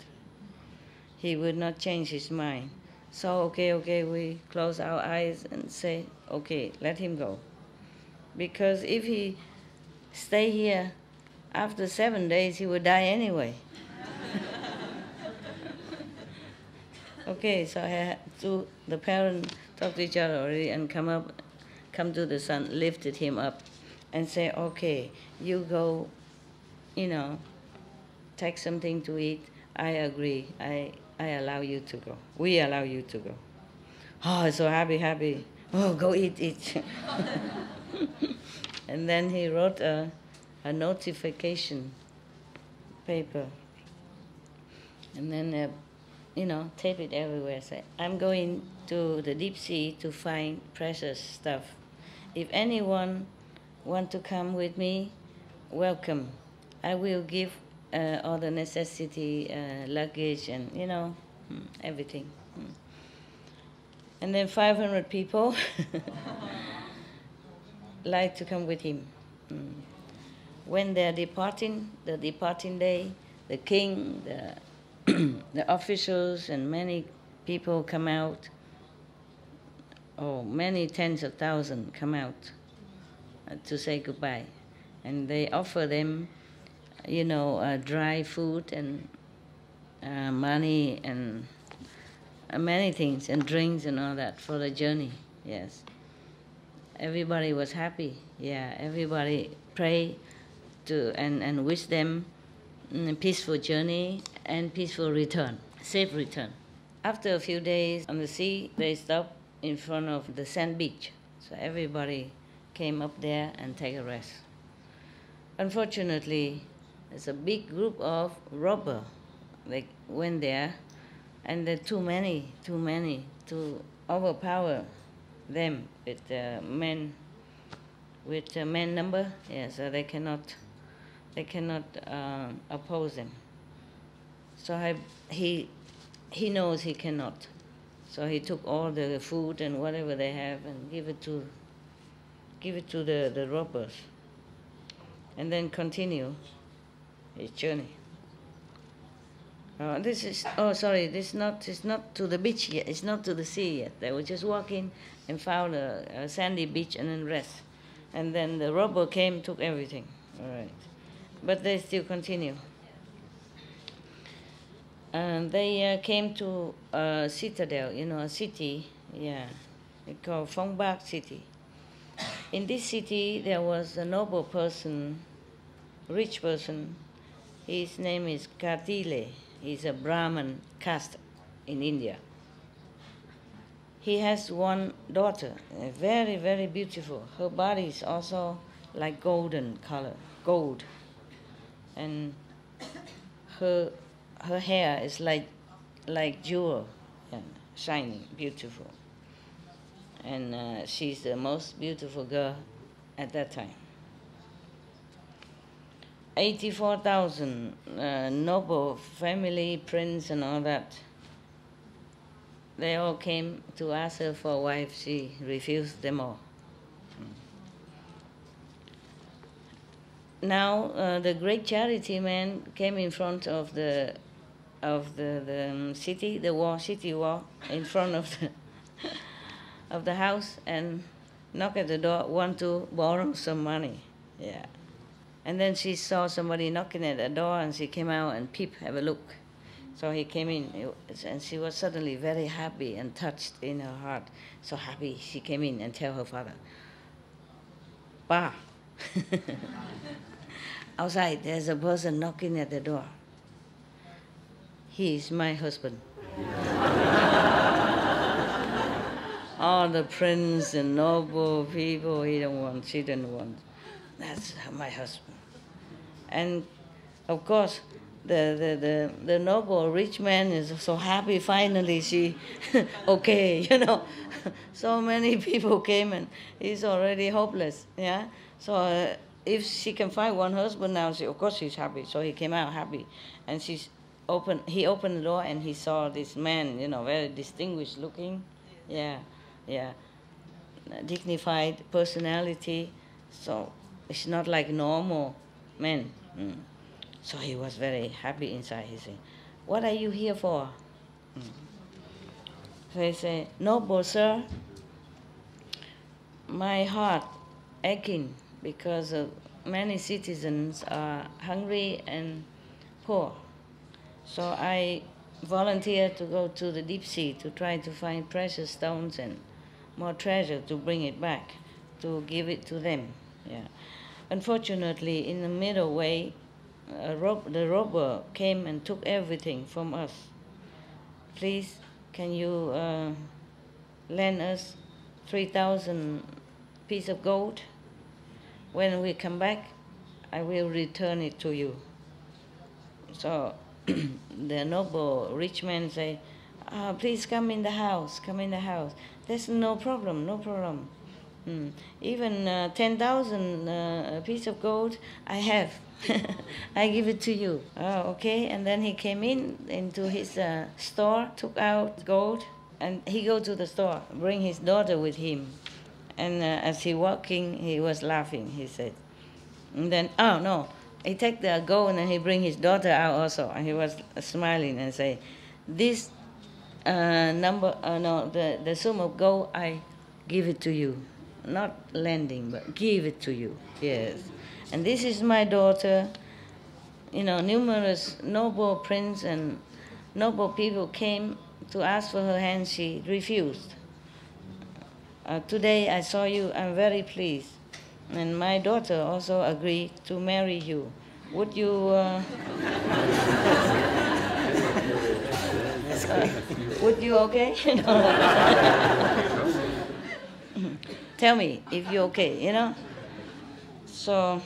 He would not change his mind. So, okay, we close our eyes and say, okay, let him go. Because if he stay here, after 7 days, he would die anyway. Okay, so the parents talk to each other already and come to the son, lifted him up and say, okay, you go, take something to eat. I agree. I allow you to go. We allow you to go. Oh, so happy. Oh, go eat. And then he wrote a notification paper. And then, tape it everywhere. Say, I'm going to the deep sea to find precious stuff. If anyone want to come with me, welcome. I will give all the necessity, luggage and, everything. And then 500 people like to come with him. When they're departing, the departing day, the king, the officials and many people come out. Oh, many tens of thousands come out to say goodbye. And they offer them dry food and money and many things and drinks and all that for the journey. Yes, everybody was happy. Yeah, everybody pray to and wish them a peaceful journey and peaceful return, safe return. After a few days on the sea, they stopped in front of the sand beach. So everybody came up there and take a rest. Unfortunately, there's a big group of robbers. They went there, and there are too many to overpower them with men number. Yeah, so they cannot oppose them. So he knows he cannot. So he took all the food and whatever they have and give it to the robbers, and then continue his journey. It's not to the beach yet. It's not to the sea yet. They were just walking and found a sandy beach and then rest. And then the robber came, took everything. All right, but they still continue. And they came to a citadel, a city. Yeah, it's called Phong Bak city. In this city, there was a noble person, rich person. His name is Kartile. He's a Brahmin caste in India. He has one daughter, very, very beautiful. Her body is also like golden color, gold. And her hair is like jewel, and shining, beautiful. And she's the most beautiful girl at that time. 84,000 noble family, prince and all that. they all came to ask her for a wife. She refused them all. Now the great charity man came in front of the city, city wall, in front of the of the house, and knocked at the door, want to borrow some money. Yeah. And then she saw somebody knocking at the door, and she came out and peep, have a look. So he came in, and she was suddenly very happy and touched in her heart. So happy, she came in and tell her father, "Pa, outside there's a person knocking at the door. He is my husband." All the prince and noble people she didn't want. That's my husband. And of course, the noble rich man is so happy. Finally, she, okay, So many people came, and he's already hopeless. Yeah. So if she can find one husband now, of course she's happy. So he came out happy, and he opened the door, and he saw this man, very distinguished looking. Yeah. Yeah, dignified personality, so it's not like normal men. So he was very happy inside. He said, "What are you here for?" So he said, "Noble sir, my heart aching because many citizens are hungry and poor. So I volunteered to go to the deep sea to try to find precious stones and more treasure to bring it back, to give it to them. Yeah. Unfortunately, in the middle way, the robber came and took everything from us. Please, can you lend us 3,000 pieces of gold? When we come back, I will return it to you." So the noble rich man say, "Please come in the house, come in the house. There's no problem, no problem. Even 10,000 piece of gold I have. I give it to you." "Oh, okay." And then he came into his store, took out gold, and he go to the store, bring his daughter with him. And as he walking, he was laughing, he said. And then, oh no, he take the gold and he bring his daughter out also. And he was smiling and say, "This the sum of gold, I give it to you. Not lending, but give it to you." Yes. "And this is my daughter." Numerous noble prince and noble people came to ask for her hand. She refused. "Today I saw you, I'm very pleased. And my daughter also agreed to marry you. Would you would you okay?" "Tell me if you're okay, So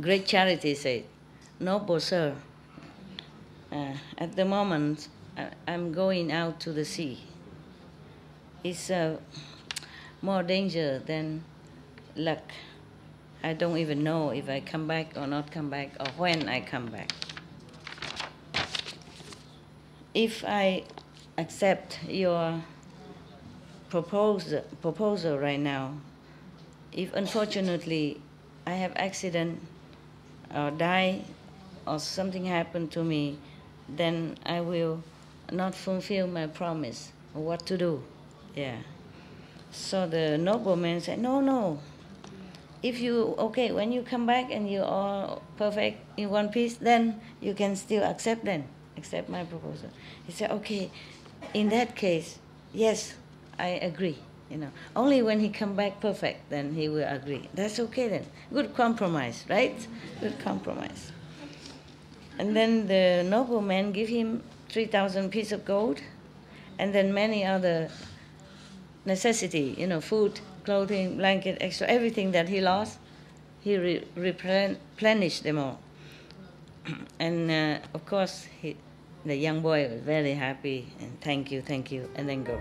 great charity said, "Noble sir, at the moment I'm going out to the sea. It's more danger than luck. I don't even know if I come back or not come back, or when I come back. If I accept your proposal right now, if unfortunately I have accident or die or something happen to me, then I will not fulfill my promise. What to do?" Yeah. So the nobleman said, No. If you, when you come back and you're all perfect in one piece, then you can still accept my proposal. He said, "Okay, in that case, yes, I agree. Only when he come back perfect, then he will agree." "That's okay then. Good compromise, right? Good compromise." And then the nobleman give him 3,000 pieces of gold, and then many other necessity, food, clothing, blanket, extra, everything that he lost, he replenished them all. And of course, the young boy was very happy, and thank you, and then go.